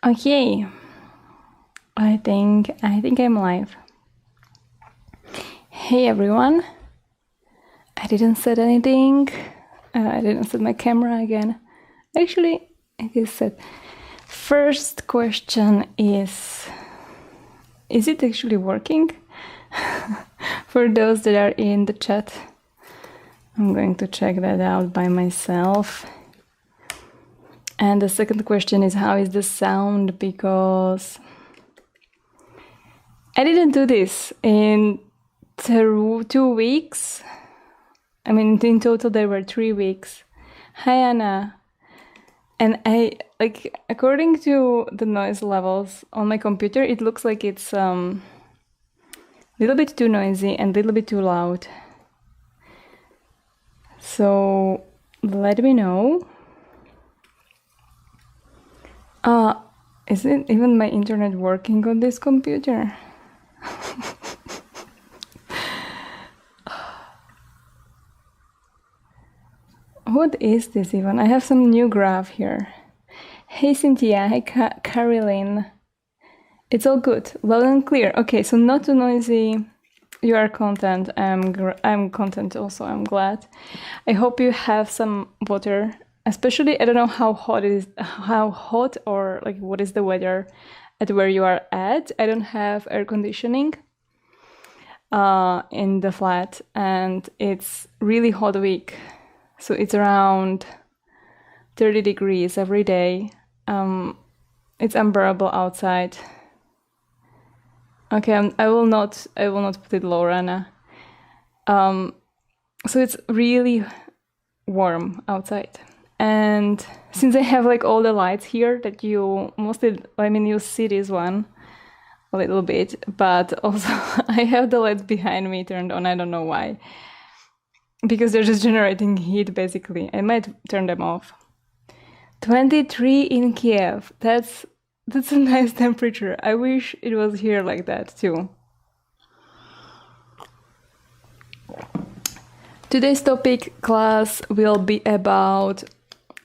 Okay, I think I'm live. Hey everyone, I didn't set anything. I didn't set my camera again. Actually, it is set. First question is it actually working? For those that are in the chat, I'm going to check that out by myself. And the second question is, how is the sound? Because I didn't do this in 2 weeks. I mean, in total there were 3 weeks. Hi, Anna. And according to the noise levels on my computer, it looks like it's a little bit too noisy and a little bit too loud. So let me know. Isn't even my internet working on this computer? What is this even? I have some new graph here. Hey Cynthia, hey Caroline. It's all good, loud and clear. Okay, so not too noisy. You are content. I'm content also. I'm glad. I hope you have some water. Especially, I don't know how hot or like what is the weather at where you are at. I don't have air conditioning in the flat, and it's really hot week. So it's around 30 degrees every day. It's unbearable outside. Okay, I will not put it low, Anna. So it's really warm outside. And since I have like all the lights here that you see this one a little bit, but also I have the lights behind me turned on. I don't know why. Because they're just generating heat, basically. I might turn them off. 23 in Kiev. That's a nice temperature. I wish it was here like that, too. Today's topic class will be about...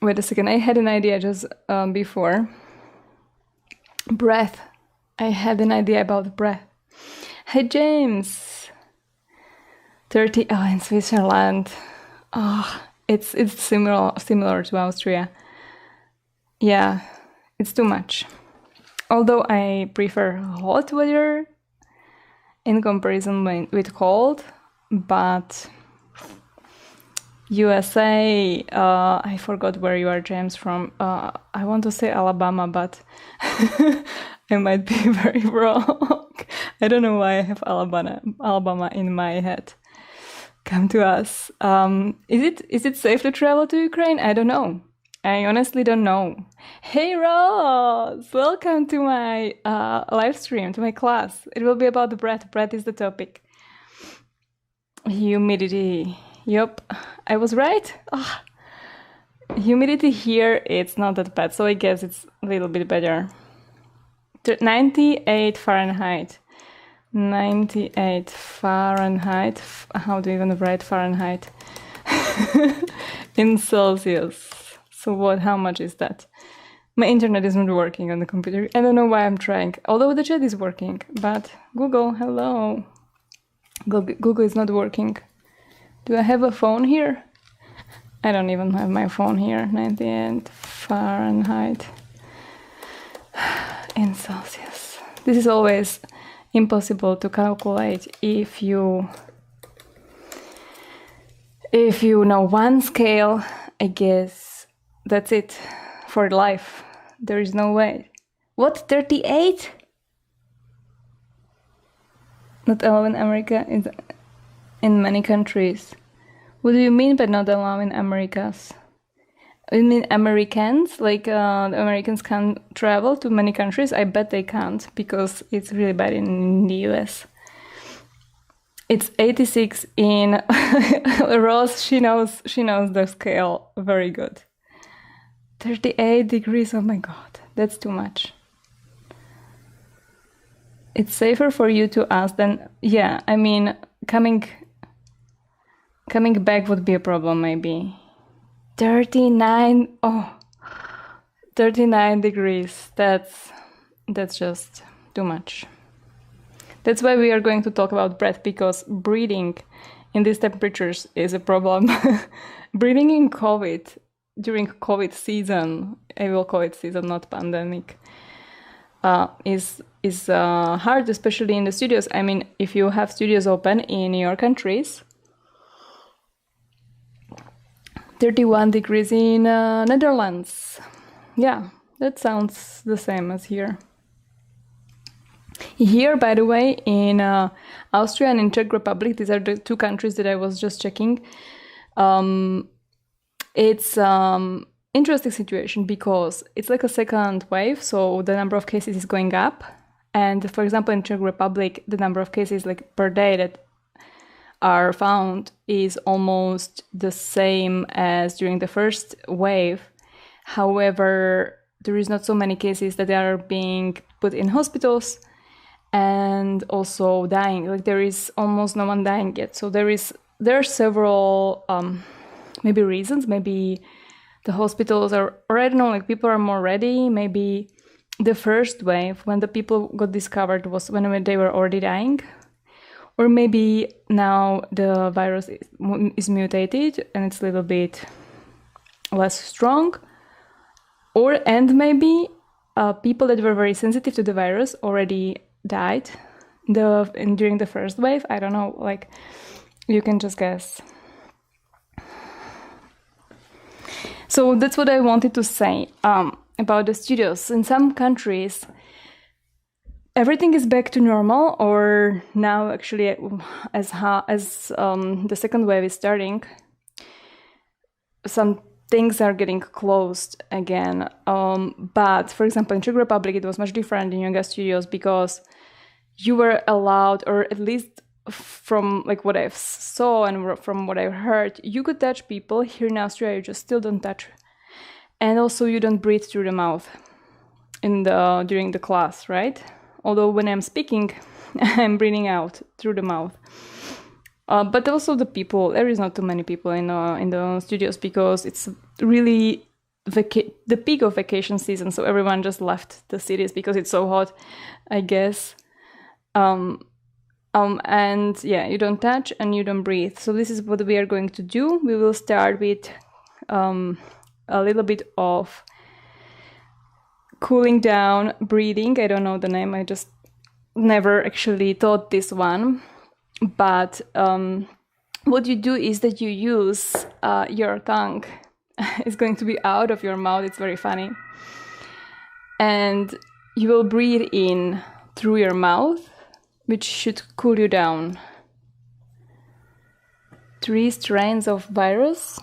Wait a second, I had an idea just before. Breath. I had an idea about breath. Hey, James. 30, in Switzerland. It's similar to Austria. Yeah, it's too much. Although I prefer hot weather in comparison with cold, but USA, I forgot where you are, James, from. I want to say Alabama, but I might be very wrong. I don't know why I have Alabama in my head. Come to us. Is it safe to travel to Ukraine? I don't know. I honestly don't know. Hey Ross, welcome to my live stream, to my class. It will be about the breath. Breath is the topic. Humidity. Yup, I was right. Humidity here, it's not that bad, so I guess it's a little bit better. 98 Fahrenheit. 98 Fahrenheit. How do you even write Fahrenheit? In Celsius. So how much is that? My internet isn't working on the computer. I don't know why I'm trying. Although the chat is working. But Google, hello. Google is not working. Do I have a phone here? I don't even have my phone here. 98 Fahrenheit in Celsius. This is always impossible to calculate if you know one scale. I guess that's it for life. There is no way. What, 38? Not allowed in America, is in many countries. What do you mean by not allowed in Americas? You mean Americans? Like the Americans can't travel to many countries? I bet they can't, because it's really bad in the US. It's 86 in Rose. She knows the scale very good. 38 degrees. Oh my god, that's too much. It's safer for you to ask than... Yeah, I mean, coming back would be a problem, maybe. 39. Oh, 39 degrees. That's just too much. That's why we are going to talk about breath, because breathing in these temperatures is a problem. Breathing in COVID, during COVID season, I will call it season, not pandemic, is hard, especially in the studios. I mean, if you have studios open in your countries, 31 degrees in Netherlands. Yeah, that sounds the same as here. Here, by the way, in Austria and in Czech Republic, these are the two countries that I was just checking. It's interesting situation because it's like a second wave, so the number of cases is going up. And for example, in Czech Republic, the number of cases like per day that are found is almost the same as during the first wave. However, there is not so many cases that are being put in hospitals and also dying. Like there is almost no one dying yet. So there are several maybe reasons. Maybe the hospitals are, or I don't know, like people are more ready. Maybe the first wave, when the people got discovered, was when they were already dying. Or maybe now the virus is mutated and it's a little bit less strong. And maybe people that were very sensitive to the virus already died during the first wave. I don't know, like you can just guess. So that's what I wanted to say about the studios. In some countries, everything is back to normal, or now actually as the second wave is starting, some things are getting closed again. But for example, in Czech Republic, it was much different in yoga studios because you were allowed, or at least from like what I saw and from what I heard, you could touch people. Here in Austria, you just still don't touch. And also you don't breathe through the mouth during the class, right? Although when I'm speaking, I'm breathing out through the mouth. But also the people, there is not too many people in the studios because it's really the peak of vacation season. So everyone just left the cities because it's so hot, I guess. And yeah, you don't touch and you don't breathe. So this is what we are going to do. We will start with a little bit of cooling down breathing. I don't know the name. I just never actually taught this one. But what you do is that you use your tongue. It's going to be out of your mouth. It's very funny. And you will breathe in through your mouth, which should cool you down. 3 strains of virus.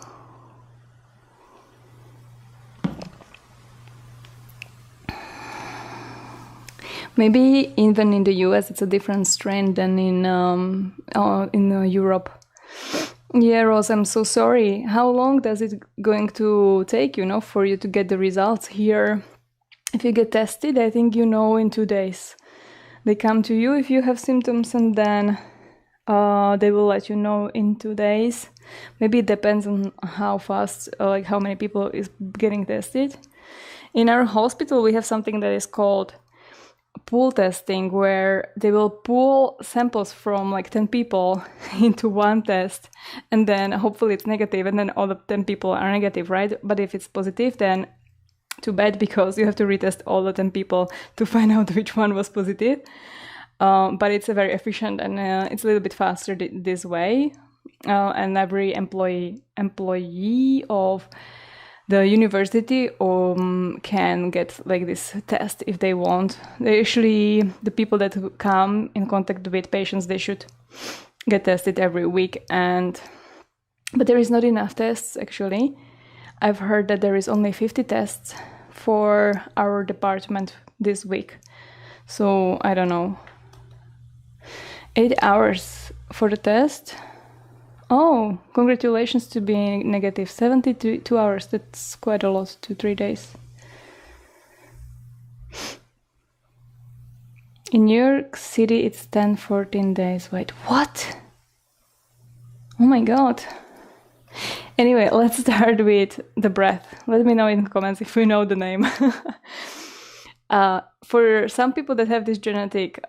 Maybe even in the US it's a different strain than in Europe. Yeah, Rose, I'm so sorry. How long does it going to take, for you to get the results here? If you get tested, I think in 2 days. They come to you if you have symptoms, and then they will let you know in 2 days. Maybe it depends on how fast, like how many people is getting tested. In our hospital, we have something that is called pool testing, where they will pool samples from like 10 people into one test, and then hopefully it's negative, and then all the 10 people are negative, right? But if it's positive, then too bad, because you have to retest all the 10 people to find out which one was positive. But it's a very efficient, and it's a little bit faster this way. And every employee of the university can get like this test if they want. They actually, the people that come in contact with patients, they should get tested every week. But there is not enough tests actually. I've heard that there is only 50 tests for our department this week. So I don't know. 8 hours for the test. Oh, congratulations to being negative. 72 hours. That's quite a lot to 3 days. In New York City, it's 10-14 days. Wait, what? Oh my God. Anyway, let's start with the breath. Let me know in the comments if you know the name. For some people that have this genetic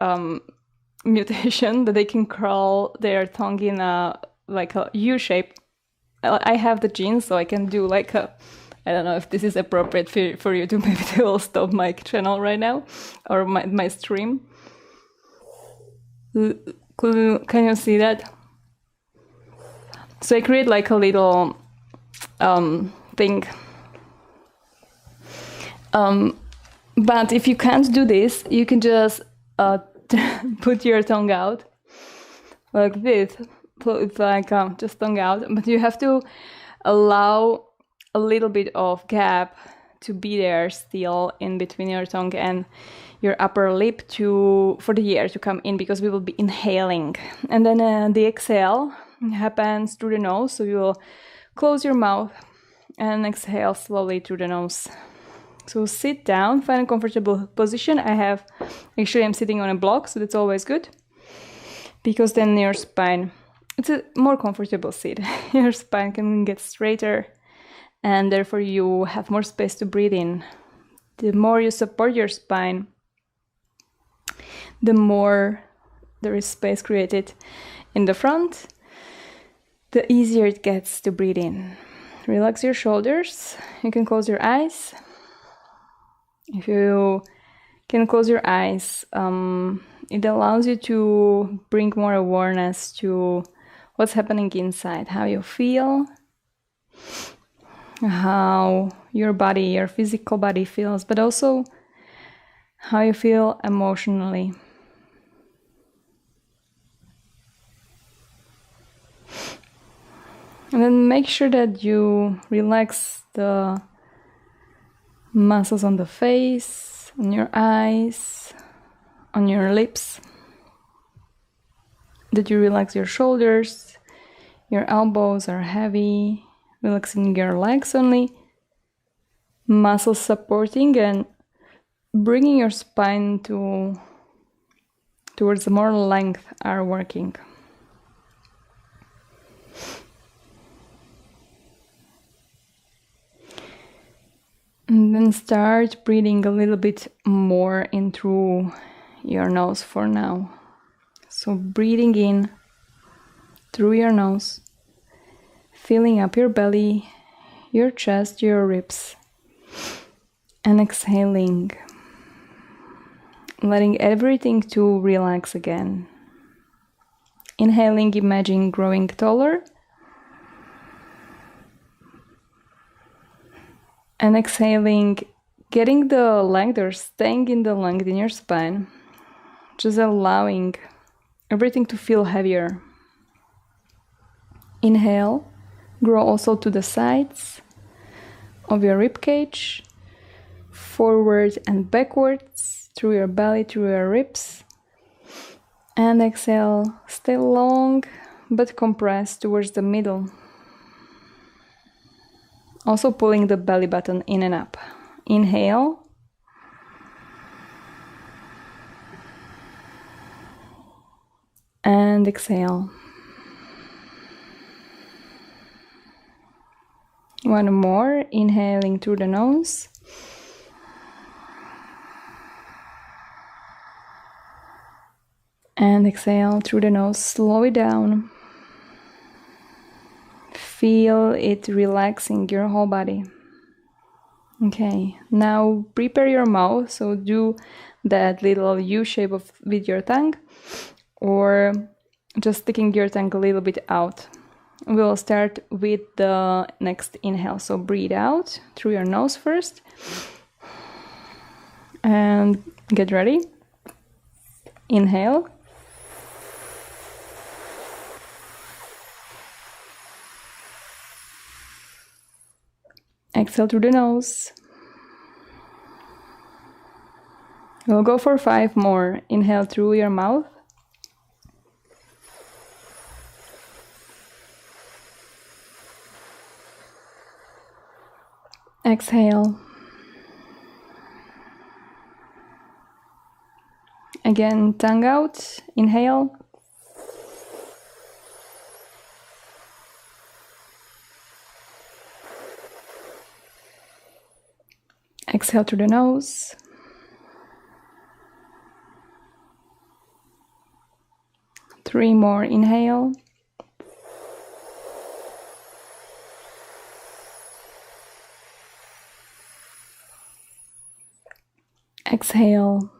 mutation, that they can curl their tongue in a U shape. I have the genes, so I can do like a, I don't know if this is appropriate for you to, maybe they will stop my channel right now, or my stream. Can you see that? So I create like a little thing. But if you can't do this, you can just put your tongue out like this. It's like just tongue out, but you have to allow a little bit of gap to be there still in between your tongue and your upper lip for the air to come in, because we will be inhaling. And then the exhale happens through the nose, so you will close your mouth and exhale slowly through the nose. So sit down, find a comfortable position. I'm sitting on a block, so that's always good, because then your spine, it's a more comfortable seat. Your spine can get straighter, and therefore you have more space to breathe in. The more you support your spine, the more there is space created in the front, the easier it gets to breathe in. Relax your shoulders. You can close your eyes. If you can close your eyes, it allows you to bring more awareness to what's happening inside, how you feel, how your body, your physical body feels, but also how you feel emotionally. And then make sure that you relax the muscles on the face, on your eyes, on your lips. That you relax your shoulders, your elbows are heavy, relaxing your legs only, muscles supporting and bringing your spine towards more length are working. And then start breathing a little bit more in through your nose for now. So breathing in through your nose, filling up your belly, your chest, your ribs, and exhaling, letting everything to relax again. Inhaling, imagine growing taller. And exhaling, getting the length or staying in the length in your spine, just allowing everything to feel heavier. Inhale, grow also to the sides of your rib cage, forward and backwards through your belly, through your ribs. And exhale, stay long but compressed towards the middle. Also pulling the belly button in and up. Inhale. And exhale. One more, inhaling through the nose. And exhale through the nose, slow it down. Feel it relaxing your whole body. Okay, now prepare your mouth, so do that little U shape with your tongue, or just sticking your tongue a little bit out. We'll start with the next inhale, so breathe out through your nose first. And get ready. Inhale. Exhale through the nose. We'll go for 5 more. Inhale through your mouth. Exhale. Again, tongue out. Inhale. Exhale through the nose. Three more. Inhale. Exhale.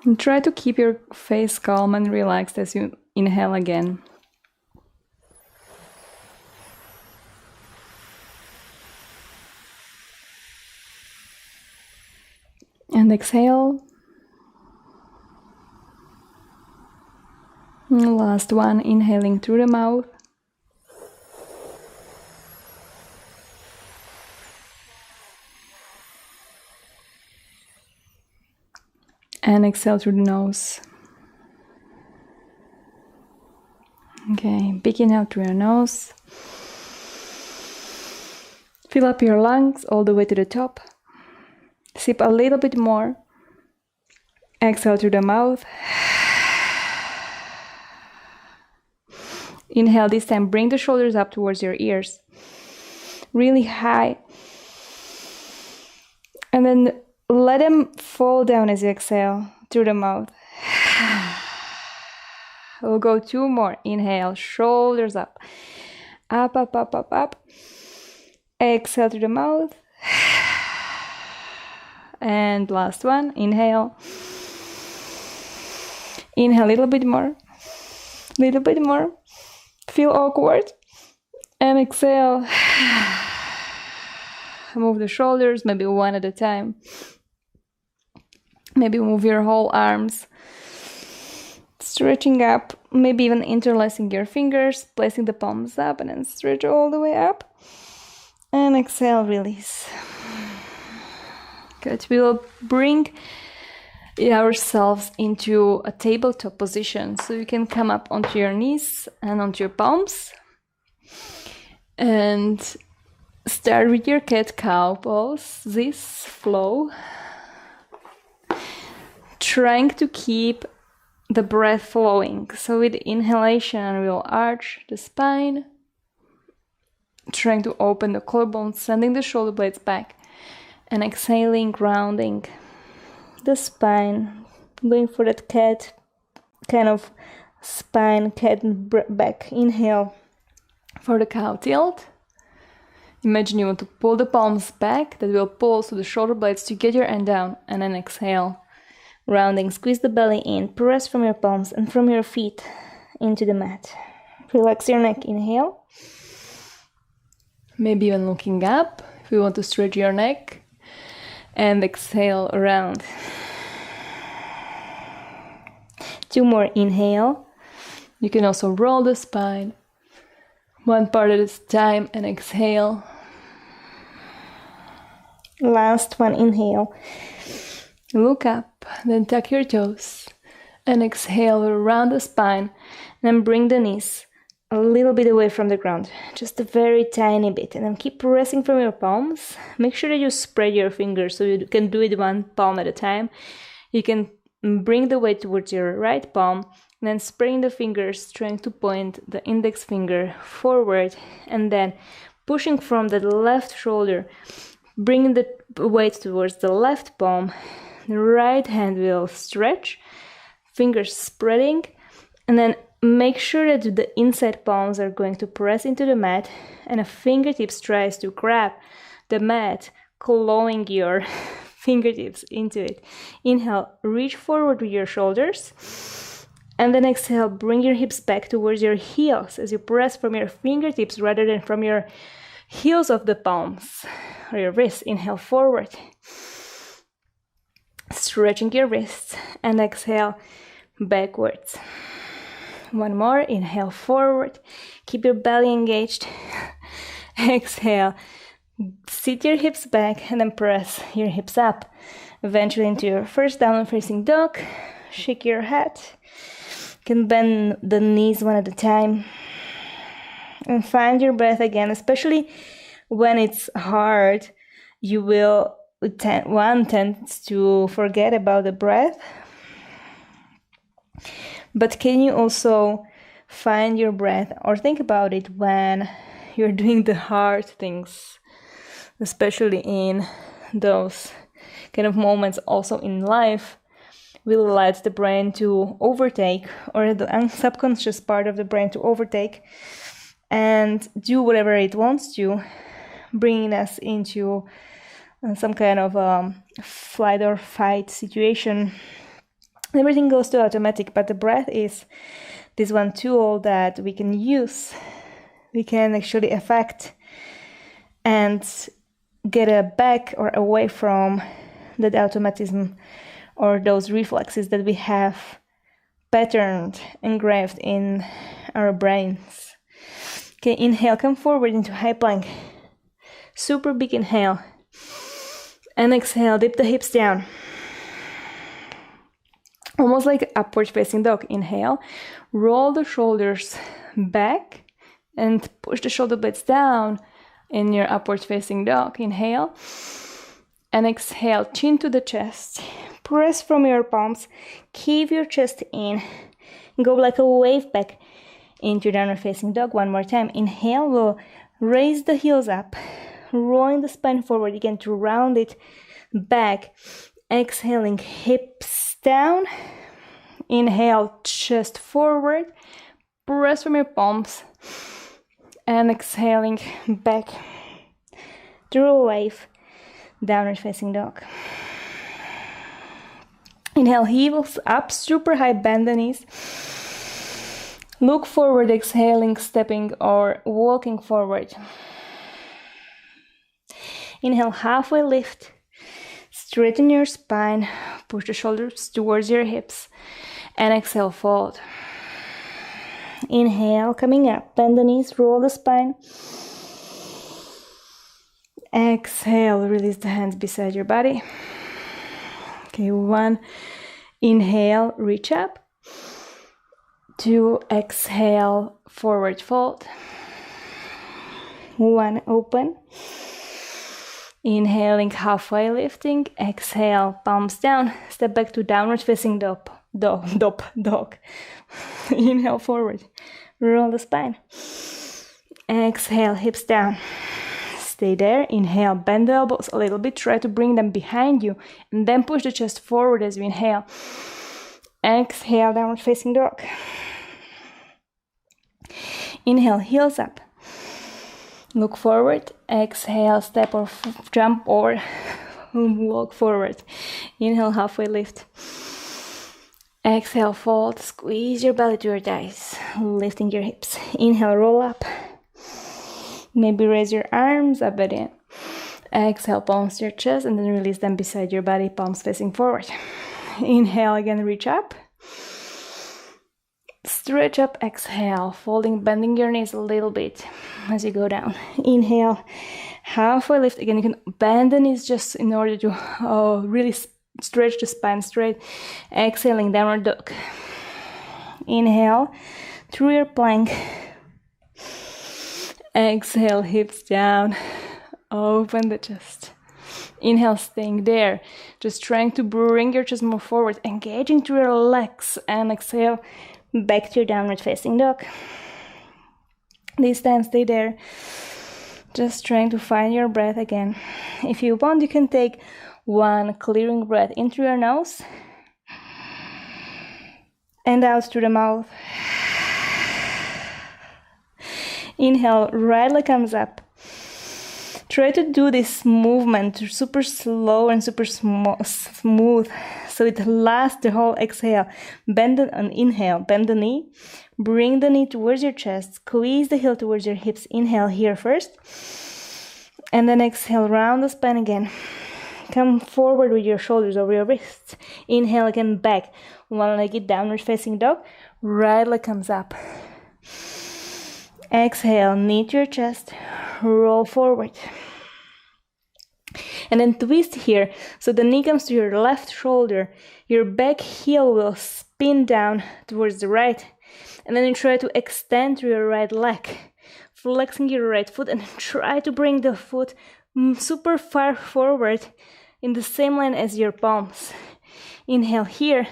And try to keep your face calm and relaxed as you inhale again. And exhale. And last one, inhaling through the mouth. And exhale through the nose. Okay, big inhale through your nose. Fill up your lungs all the way to the top. Sip a little bit more. Exhale through the mouth. Inhale this time, bring the shoulders up towards your ears. Really high. And then let them fall down as you exhale through the mouth. We'll go two more. Inhale, shoulders up. Up, up, up, up, up. Exhale through the mouth. And last one, inhale. Inhale a little bit more. Little bit more. Feel awkward. And exhale. Move the shoulders, maybe one at a time. Maybe move your whole arms. Stretching up, maybe even interlacing your fingers, placing the palms up and then stretch all the way up. And exhale, release. Good. We will bring ourselves into a tabletop position. So you can come up onto your knees and onto your palms. And start with your cat-cow pose, this flow. Trying to keep the breath flowing. So with inhalation, we'll arch the spine. Trying to open the collarbones, sending the shoulder blades back. And exhaling, grounding the spine. Going for that cat kind of spine, cat back. Inhale for the cow tilt. Imagine you want to pull the palms back. That will pull so the shoulder blades to get your end down. And then exhale. Rounding, squeeze the belly in. Press from your palms and from your feet into the mat. Relax your neck. Inhale. Maybe even looking up if you want to stretch your neck. And exhale around. Two more. Inhale. You can also roll the spine. One part at a time and exhale. Last one. Inhale. Look up, then tuck your toes. And exhale around the spine. And then bring the knees a little bit away from the ground, just a very tiny bit, and then keep pressing from your palms. Make sure that you spread your fingers so you can do it one palm at a time. You can bring the weight towards your right palm, and then spreading the fingers, trying to point the index finger forward, and then pushing from the left shoulder, bringing the weight towards the left palm. The right hand will stretch, fingers spreading, and then make sure that the inside palms are going to press into the mat and a fingertips tries to grab the mat, clawing your fingertips into it. Inhale, reach forward with your shoulders. And then exhale, bring your hips back towards your heels as you press from your fingertips rather than from your heels of the palms or your wrists. Inhale forward. Stretching your wrists and exhale backwards. One more. Inhale forward. Keep your belly engaged. Exhale. Sit your hips back and then press your hips up. Eventually into your first downward facing dog. Shake your head. You can bend the knees one at a time. And find your breath again, especially when it's hard. You will tends to forget about the breath. But can you also find your breath or think about it when you're doing the hard things? especially in those kind of moments also in life, will let the brain to overtake, or the subconscious part of the brain to overtake and do whatever it wants to, bringing us into some kind of flight or fight situation. Everything goes to automatic, but the breath is this one tool that we can use. We can actually affect and get back or away from that automatism or those reflexes that we have patterned, engraved in our brains. Okay, inhale, come forward into high plank. Super big inhale. And exhale, dip the hips down. Almost like upward facing dog. Inhale, roll the shoulders back and push the shoulder blades down in your upward facing dog. Inhale and exhale, chin to the chest. Press from your palms, keep your chest in. Go like a wave back into downward facing dog. One more time. Inhale, we'll raise the heels up, rolling the spine forward again to round it back. Exhaling, hips down. Inhale, chest forward. Press from your palms. And exhaling back through a wave, downward facing dog. Inhale, heels up, super high, bend the knees. Look forward, exhaling, stepping or walking forward. Inhale, halfway lift. Straighten your spine, push the shoulders towards your hips, and exhale, fold. Inhale, coming up, bend the knees, roll the spine. Exhale, release the hands beside your body. Okay, one, inhale, reach up. Two, exhale, forward fold. One, open. Inhaling, halfway lifting. Exhale, palms down. Step back to downward facing dog. Inhale, forward. Roll the spine. Exhale, hips down. Stay there. Inhale, bend the elbows a little bit. Try to bring them behind you. And then push the chest forward as we inhale. Exhale, downward facing dog. Inhale, heels up. Look forward. Exhale, step or jump or walk forward. Inhale, halfway lift. Exhale, fold. Squeeze your belly to your thighs, lifting your hips. Inhale, roll up. Maybe raise your arms up and in. Exhale, palms to your chest, and then release them beside your body, palms facing forward. Inhale, again, reach up. Stretch up, exhale, folding, bending your knees a little bit as you go down. Inhale, halfway lift. Again, you can bend the knees just in order to really stretch the spine straight. Exhaling, downward dog. Inhale, through your plank. Exhale, hips down. Open the chest. Inhale, staying there. Just trying to bring your chest more forward, engaging through your legs. And exhale, back to your downward facing dog. This time, stay there. Just trying to find your breath again. If you want, you can take one clearing breath in through your nose and out through the mouth. Inhale, right leg comes up. Try to do this movement super slow and super smooth so it lasts the whole exhale. Bend an inhale, bend the knee, bring the knee towards your chest, squeeze the heel towards your hips. Inhale here first, and then exhale, round the spine again. Come forward with your shoulders over your wrists. Inhale again, back, one-legged downward facing dog. Right leg comes up. Exhale, knee to your chest, roll forward. And then twist here, so the knee comes to your left shoulder. Your back heel will spin down towards the right. And then you try to extend through your right leg, flexing your right foot, and try to bring the foot super far forward in the same line as your palms. Inhale here,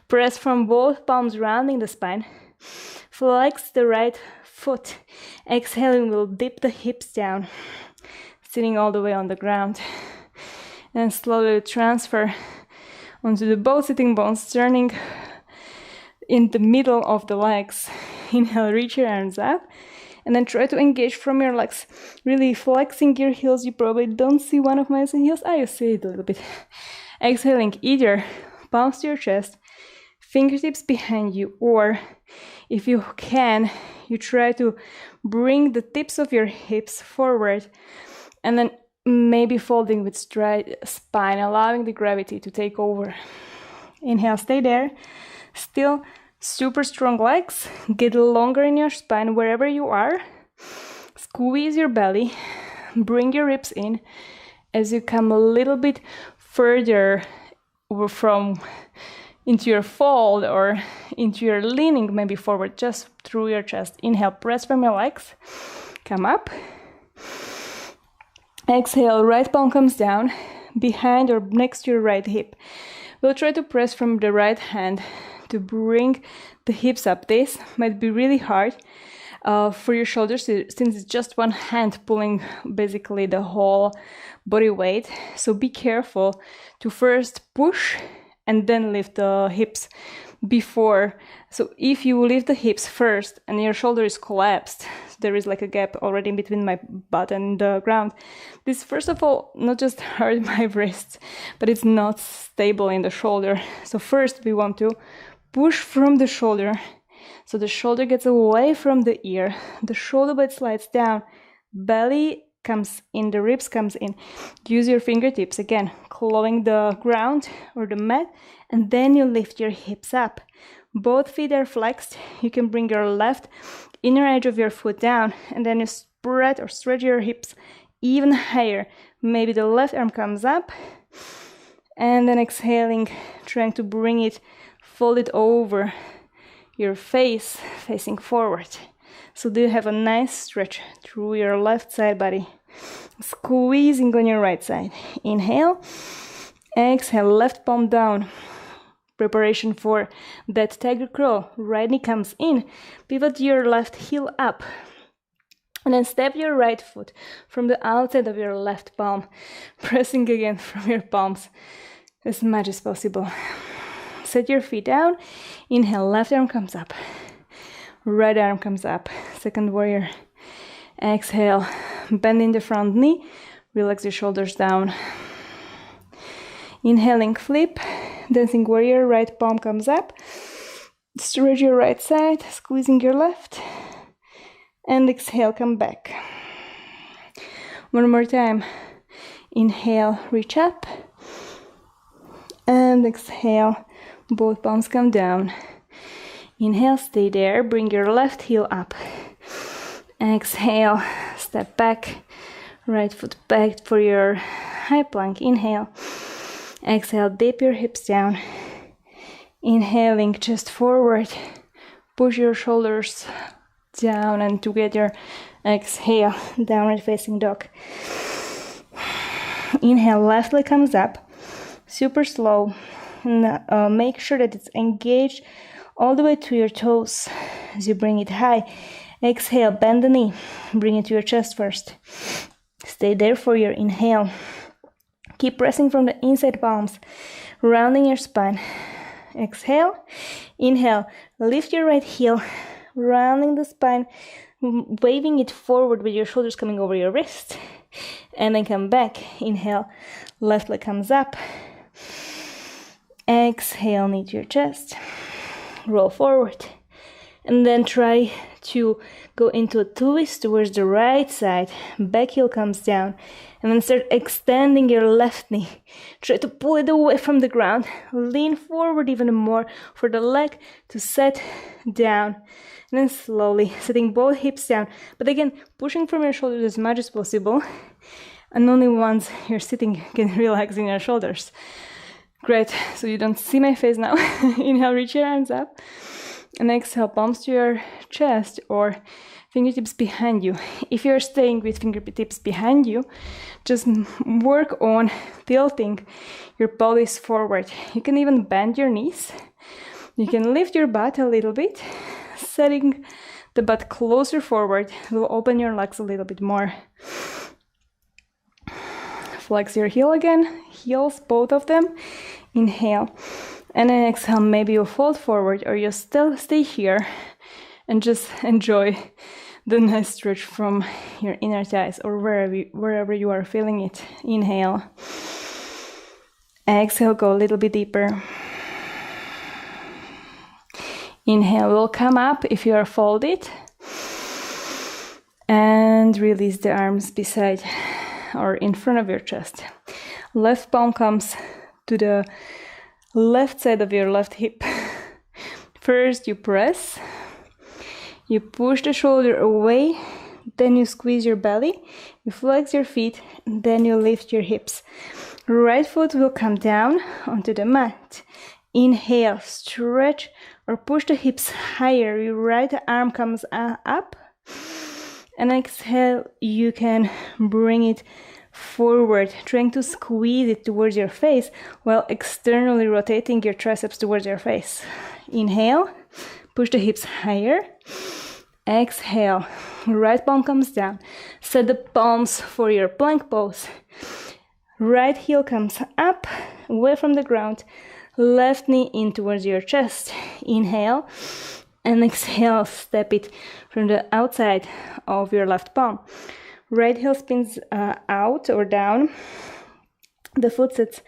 press from both palms, rounding the spine. Flex the right foot. Exhaling, we'll dip the hips down. sitting all the way on the ground. And slowly transfer onto the both sitting bones, turning in the middle of the legs. Inhale, reach your arms up. And then try to engage from your legs, really flexing your heels. You probably don't see one of my heels. You see it a little bit. Exhaling, either palms to your chest, fingertips behind you, or if you can, you try to bring the tips of your hips forward and then maybe folding with straight spine, allowing the gravity to take over. Inhale, stay there. Still super strong legs. Get longer in your spine wherever you are. Squeeze your belly. Bring your ribs in as you come a little bit further from into your fold or into your leaning, maybe forward, just through your chest. Inhale, press from your legs. Come up. Exhale, right palm comes down behind or next to your right hip. We'll try to press from the right hand to bring the hips up. This might be really hard for your shoulders since it's just one hand pulling basically the whole body weight. So be careful to first push and then lift the hips before. So if you lift the hips first and your shoulder is collapsed, there is like a gap already in between my butt and the ground. This first of all not just hurt my wrists, but it's not stable in the shoulder. So first we want to push from the shoulder. So the shoulder gets away from the ear. The shoulder blade slides down. Belly comes in, the ribs comes in. Use your fingertips, again, clawing the ground or the mat, and then you lift your hips up. Both feet are flexed. You can bring your left inner edge of your foot down, and then you spread or stretch your hips even higher. Maybe the left arm comes up, and then exhaling, trying to bring it, fold it over your face, facing forward. So do you have a nice stretch through your left side body. Squeezing on your right side. Inhale. Exhale, left palm down. Preparation for that tiger curl. Right knee comes in. Pivot your left heel up. And then step your right foot from the outside of your left palm. Pressing again from your palms as much as possible. Set your feet down. Inhale, left arm comes up. Right arm comes up. Second warrior. Exhale, bend in the front knee. Relax your shoulders down. Inhaling, flip. Dancing warrior, right palm comes up. Stretch your right side, squeezing your left. And exhale, come back. One more time. Inhale, reach up. And exhale, both palms come down. Inhale, stay there. Bring your left heel up. Exhale, step back. Right foot back for your high plank. Inhale. Exhale, dip your hips down. Inhaling, chest forward. Push your shoulders down and together. Exhale, downward facing dog. Inhale, left leg comes up. Super slow. And, make sure that it's engaged all the way to your toes as you bring it high. Exhale, bend the knee. Bring it to your chest first. Stay there for your inhale. Keep pressing from the inside palms, rounding your spine. Exhale. Inhale, lift your right heel, rounding the spine, waving it forward with your shoulders coming over your wrist. And then come back. Inhale, left leg comes up. Exhale, knee to your chest. Roll forward. And then try to go into a twist towards the right side. Back heel comes down. And then start extending your left knee. Try to pull it away from the ground. Lean forward even more for the leg to set down. And then slowly setting both hips down. But again, pushing from your shoulders as much as possible. And only once you're sitting, you can relax in your shoulders. Great. So you don't see my face now. Inhale, reach your arms up. And exhale, palms to your chest or fingertips behind you. If you're staying with fingertips behind you, just work on tilting your pelvis forward. You can even bend your knees. You can lift your butt a little bit, setting the butt closer forward. It will open your legs a little bit more. flex your heel again, heels, both of them. Inhale. And then exhale, maybe you fold forward or you still stay here and just enjoy the nice stretch from your inner thighs or wherever you are feeling it. Inhale. Exhale, go a little bit deeper. Inhale, will come up if you are folded. And release the arms beside or in front of your chest. Left palm comes to the left side of your left hip. First you press. You push the shoulder away. Then you squeeze your belly. You flex your feet. And then you lift your hips. Right foot will come down onto the mat. Inhale, stretch or push the hips higher. Your right arm comes up. And exhale, you can bring it forward, trying to squeeze it towards your face while externally rotating your triceps towards your face. Inhale, push the hips higher. Exhale, right palm comes down. Set the palms for your plank pose. Right heel comes up, away from the ground. Left knee in towards your chest. Inhale. And exhale, step it from the outside of your left palm. Right heel spins out or down. The foot sits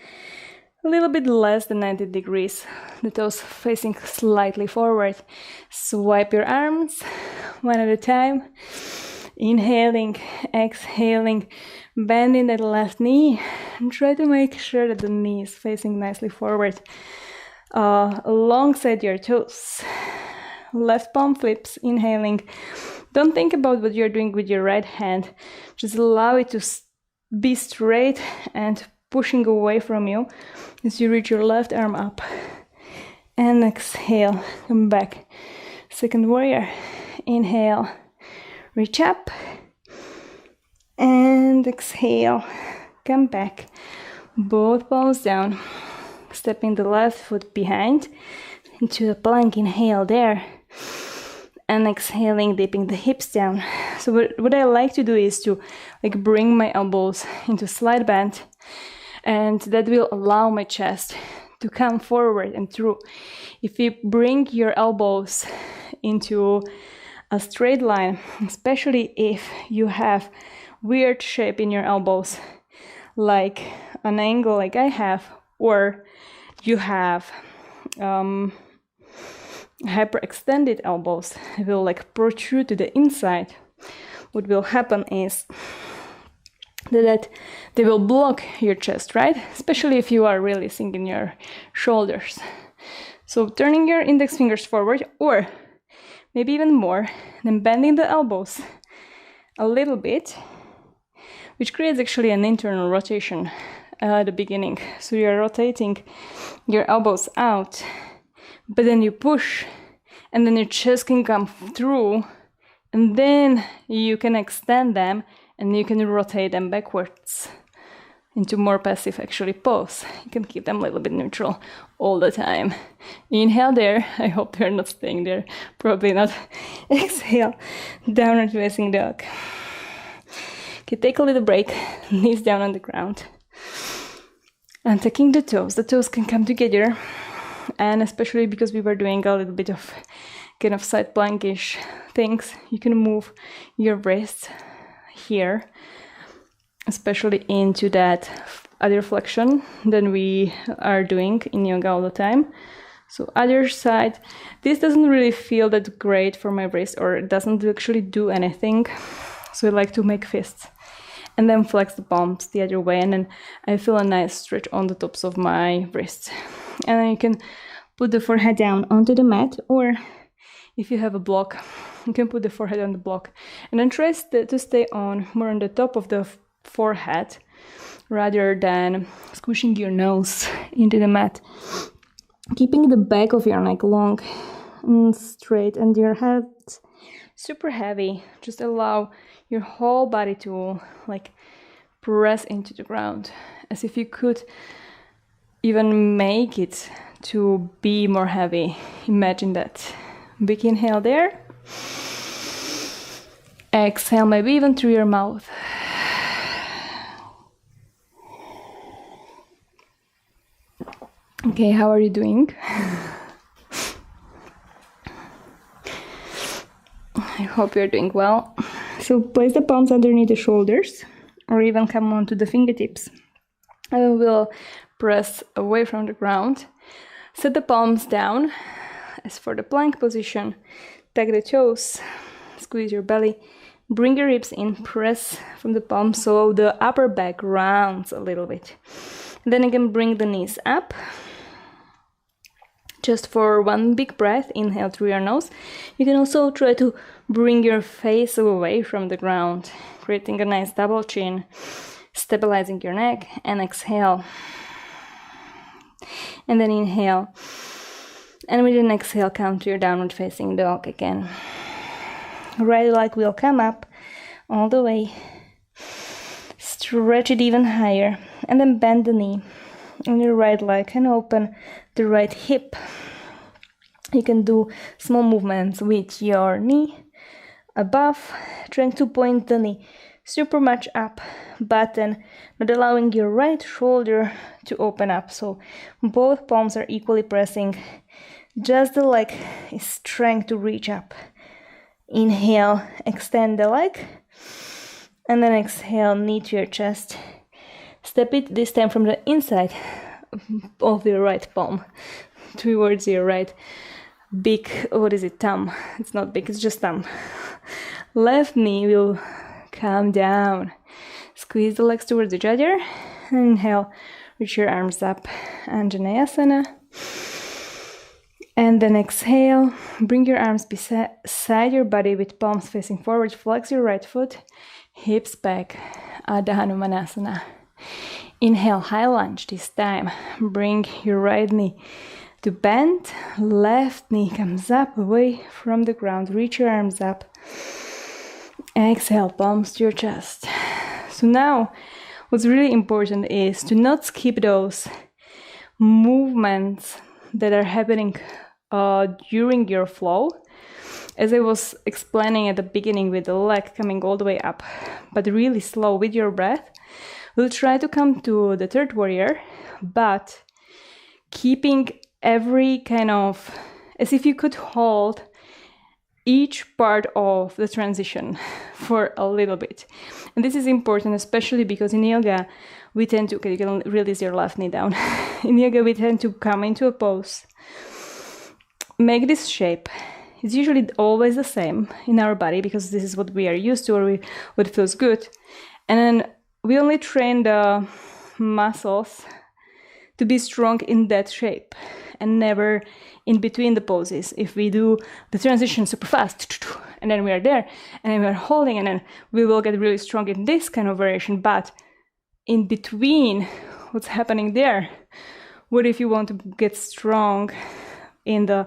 a little bit less than 90 degrees. The toes facing slightly forward. Swipe your arms one at a time. Inhaling, exhaling, bending that left knee. And try to make sure that the knee is facing nicely forward. Alongside your toes. Left palm flips, inhaling. Don't think about what you're doing with your right hand. Just allow it to be straight and pushing away from you as you reach your left arm up. And exhale, come back. Second warrior. Inhale, reach up. And exhale, come back. Both palms down. Stepping the left foot behind into a plank. Inhale there. And exhaling, dipping the hips down. So what I like to do is to bring my elbows into slight bend, and that will allow my chest to come forward and through. If you bring your elbows into a straight line, especially if you have weird shape in your elbows, like an angle like I have, or you have hyperextended elbows, it will protrude to the inside. What will happen is that they will block your chest, right? Especially if you are releasing in your shoulders. So turning your index fingers forward, or maybe even more, then bending the elbows a little bit, which creates actually an internal rotation at the beginning. So you're rotating your elbows out, but then you push, and then your chest can come through, and then you can extend them, and you can rotate them backwards into more passive actually pose. You can keep them a little bit neutral all the time. Inhale there. I hope you're not staying there. Probably not. Exhale, downward facing dog. Okay, take a little break. Knees down on the ground. And taking the toes can come together. And especially because we were doing a little bit of kind of side plankish things, you can move your wrists here, especially into that other flexion than we are doing in yoga all the time. So other side, this doesn't really feel that great for my wrist, or it doesn't actually do anything. So I like to make fists and then flex the palms the other way, and then I feel a nice stretch on the tops of my wrists. And then you can put the forehead down onto the mat, or if you have a block, you can put the forehead on the block. And then try to stay more on the top of the forehead rather than squishing your nose into the mat. Keeping the back of your neck long and straight, and your head super heavy. Just allow your whole body to press into the ground, as if you could even make it to be more heavy. Imagine that. Big inhale there. Exhale, maybe even through your mouth. Okay, how are you doing? I hope you're doing well. So place the palms underneath the shoulders, or even come onto the fingertips. And we'll press away from the ground. Set the palms down. As for the plank position, tuck the toes, squeeze your belly, bring your hips in, press from the palms so the upper back rounds a little bit. And then again, bring the knees up. Just for one big breath, inhale through your nose. You can also try to bring your face away from the ground, creating a nice double chin, stabilizing your neck, and exhale. And then inhale. And with an exhale, come to your downward facing dog again. Right leg will come up all the way. Stretch it even higher. And then bend the knee on your right leg and open the right hip. You can do small movements with your knee above, trying to point the knee super much up, but then not allowing your right shoulder to open up. So both palms are equally pressing. Just the leg is trying to reach up. Inhale, extend the leg, and then exhale, knee to your chest. Step it this time from the inside of your right palm towards your right big, thumb. It's not big, it's just thumb. Left knee will come down. Squeeze the legs towards each other. Inhale, reach your arms up, Dandasana. And then exhale, bring your arms beside your body with palms facing forward. Flex your right foot, hips back, Adho Hanumanasana. Inhale, high lunge this time. Bring your right knee to bend. Left knee comes up away from the ground. Reach your arms up. Exhale, palms to your chest. So now, what's really important is to not skip those movements that are happening during your flow. As I was explaining at the beginning with the leg coming all the way up, but really slow with your breath. We'll try to come to the third warrior, but keeping every kind of, as if you could hold each part of the transition for a little bit. And this is important, especially because in yoga, we tend to, okay, you can release your left knee down. In yoga, we tend to come into a pose, make this shape. It's usually always the same in our body because this is what we are used to, or what feels good. And then we only train the muscles to be strong in that shape and never in between the poses. If we do the transition super fast and then we are there and then we are holding and then we will get really strong in this kind of variation, but in between what's happening there, what if you want to get strong in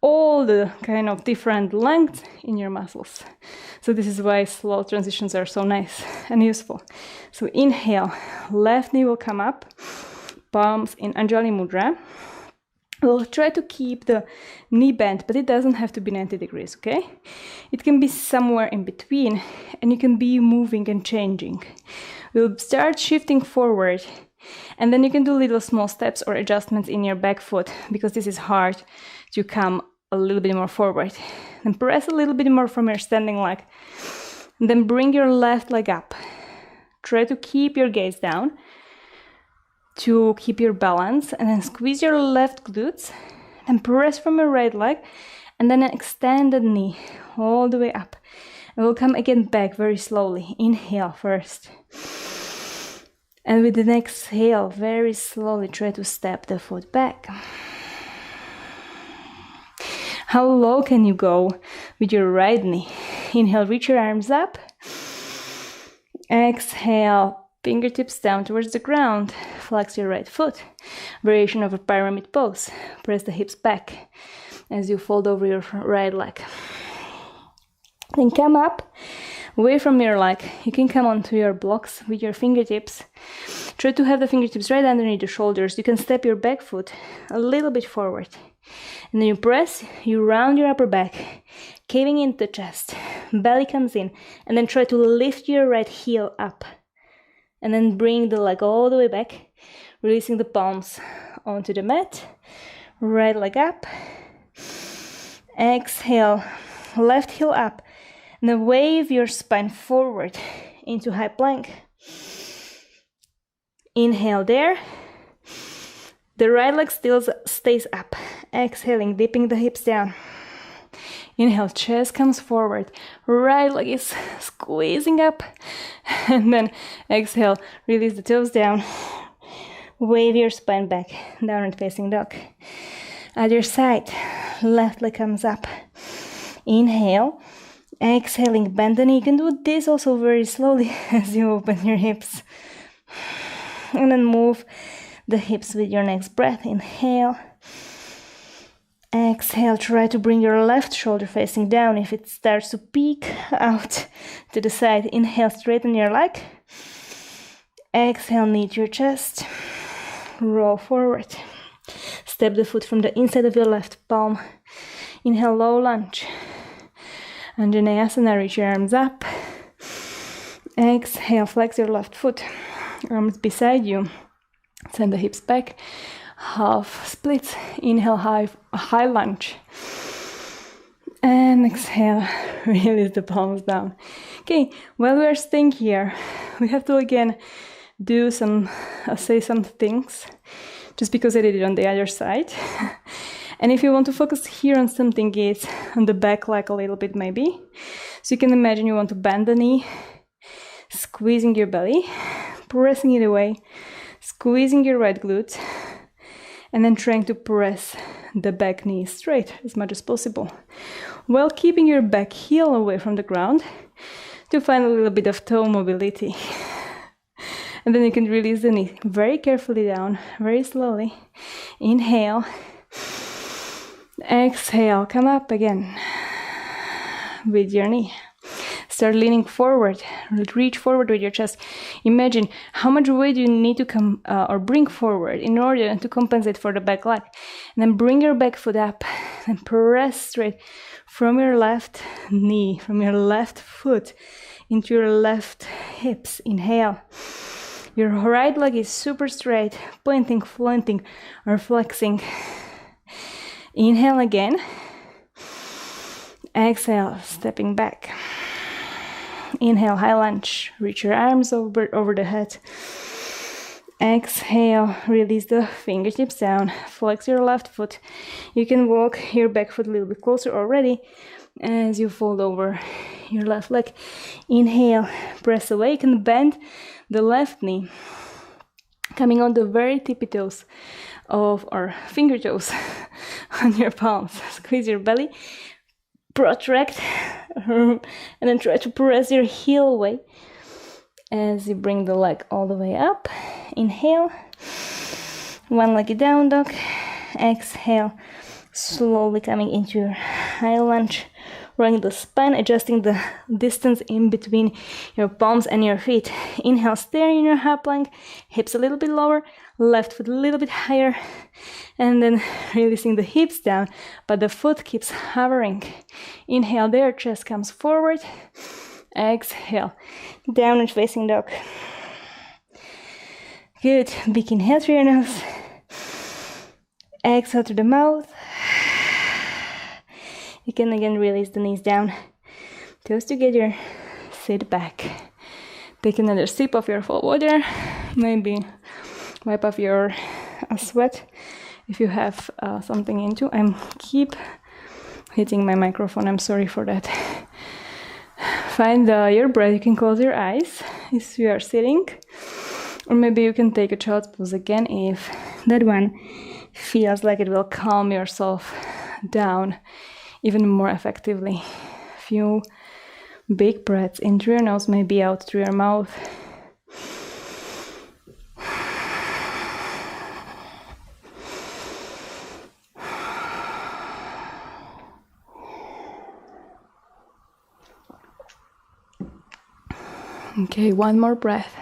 all the kind of different lengths in your muscles? So this is why slow transitions are so nice and useful. So inhale, left knee will come up, palms in Anjali Mudra. We'll try to keep the knee bent, but it doesn't have to be 90 degrees, okay? It can be somewhere in between, and you can be moving and changing. We'll start shifting forward, and then you can do little small steps or adjustments in your back foot, because this is hard to come a little bit more forward. Then press a little bit more from your standing leg. And then bring your left leg up. Try to keep your gaze down to keep your balance, and then squeeze your left glutes, and press from your right leg, and then extend the knee all the way up. And we'll come again back very slowly. Inhale first. And with the next exhale, very slowly try to step the foot back. How low can you go with your right knee? Inhale, reach your arms up. Exhale, fingertips down towards the ground. Flex your right foot. Variation of a pyramid pose. Press the hips back as you fold over your right leg. Then come up away from your leg. You can come onto your blocks with your fingertips. Try to have the fingertips right underneath the shoulders. You can step your back foot a little bit forward. And then you press, you round your upper back, caving into the chest. Belly comes in. And then try to lift your right heel up. And then bring the leg all the way back. releasing the palms onto the mat. Right leg up. Exhale, left heel up. Now wave your spine forward into high plank. Inhale there. The right leg still stays up. Exhaling, dipping the hips down. Inhale, chest comes forward. Right leg is squeezing up. And then exhale, release the toes down. Wave your spine back, downward facing dog. Other side, left leg comes up. Inhale. Exhaling, bend the knee. You can do this also very slowly as you open your hips. And then move the hips with your next breath. Inhale. Exhale, try to bring your left shoulder facing down. If it starts to peek out to the side, inhale, straighten your leg. Exhale, knee to your chest. Roll forward. Step the foot from the inside of your left palm. Inhale, low lunge. Dandasana, reach your arms up. Exhale, flex your left foot. Arms beside you. Send the hips back. Half splits. Inhale, high lunge. And exhale, release the palms down. Okay, while we are staying here, we have to again do say some things, just because I did it on the other side. And if you want to focus here on something, it's on the back leg a little bit maybe. So you can imagine you want to bend the knee, squeezing your belly, pressing it away, squeezing your right glute, and then trying to press the back knee straight as much as possible, while keeping your back heel away from the ground to find a little bit of toe mobility. And then you can release the knee very carefully down, very slowly. Inhale. Exhale, come up again with your knee. Start leaning forward, reach forward with your chest. Imagine how much weight you need to come or bring forward in order to compensate for the back leg. And then bring your back foot up and press straight from your left knee, from your left foot into your left hips. Inhale. Your right leg is super straight, pointing, flaunting, or flexing. Inhale again. Exhale, stepping back. Inhale, high lunge. Reach your arms over the head. Exhale, release the fingertips down. Flex your left foot. You can walk your back foot a little bit closer already as you fold over your left leg. Inhale, press away. You can bend the left knee, coming on the very tippy toes or finger toes on your palms. Squeeze your belly, protract, and then try to press your heel away as you bring the leg all the way up. Inhale, one leg down dog. Exhale, slowly coming into your high lunge, rolling the spine, adjusting the distance in between your palms and your feet. Inhale, stay in your high plank, hips a little bit lower, left foot a little bit higher, and then releasing the hips down, but the foot keeps hovering. Inhale there, chest comes forward. Exhale, downward facing dog. Good, big inhale through your nose. Exhale through the mouth. You can again release the knees down, toes together, sit back. Take another sip of your full water, maybe wipe off your sweat if you have something into. I keep hitting my microphone, I'm sorry for that. Find your breath. You can close your eyes if you are sitting, or maybe you can take a child's pose again if that one feels like it will calm yourself down even more effectively. Few big breaths in through your nose, maybe out through your mouth. Okay, one more breath.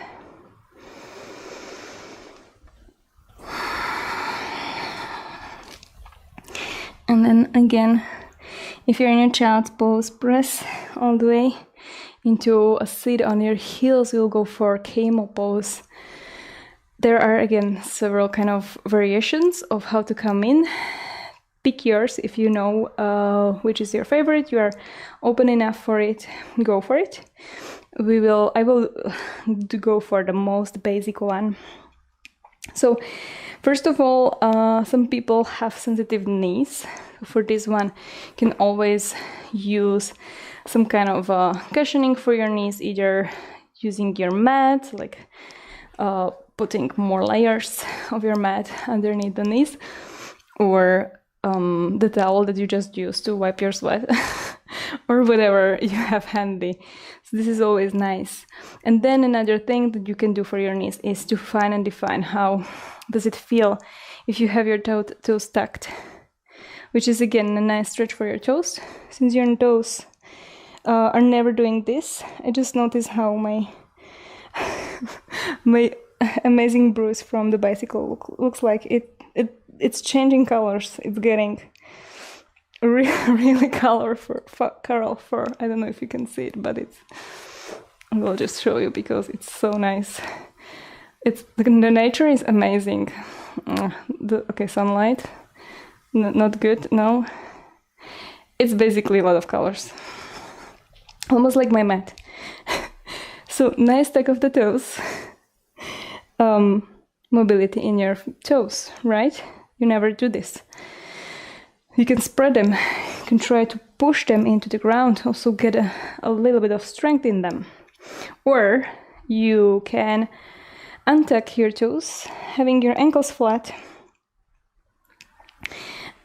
And then again, if you're in a child's pose, press all the way into a sit on your heels. You'll go for Camo Pose. There are again several kind of variations of how to come in. Pick yours if you know which is your favorite. You are open enough for it, go for it. I will go for the most basic one. So first of all, some people have sensitive knees. For this one, you can always use some kind of cushioning for your knees, either using your mat, like putting more layers of your mat underneath the knees, or the towel that you just use to wipe your sweat, or whatever you have handy. So this is always nice. And then another thing that you can do for your knees is to find and define how does it feel if you have your toes tucked, which is again a nice stretch for your toes. Since your toes are never doing this, I just noticed how my my amazing bruise from the bicycle looks like it's changing colors. It's getting really colorful. I don't know if you can see it, but I will just show you because it's so nice. The nature is amazing. Okay, sunlight, not good. No, it's basically a lot of colors, almost like my mat. So nice tuck of the toes. Mobility in your toes, right? You never do this. You can spread them. You can try to push them into the ground. Also get a little bit of strength in them. Or you can untuck your toes, having your ankles flat.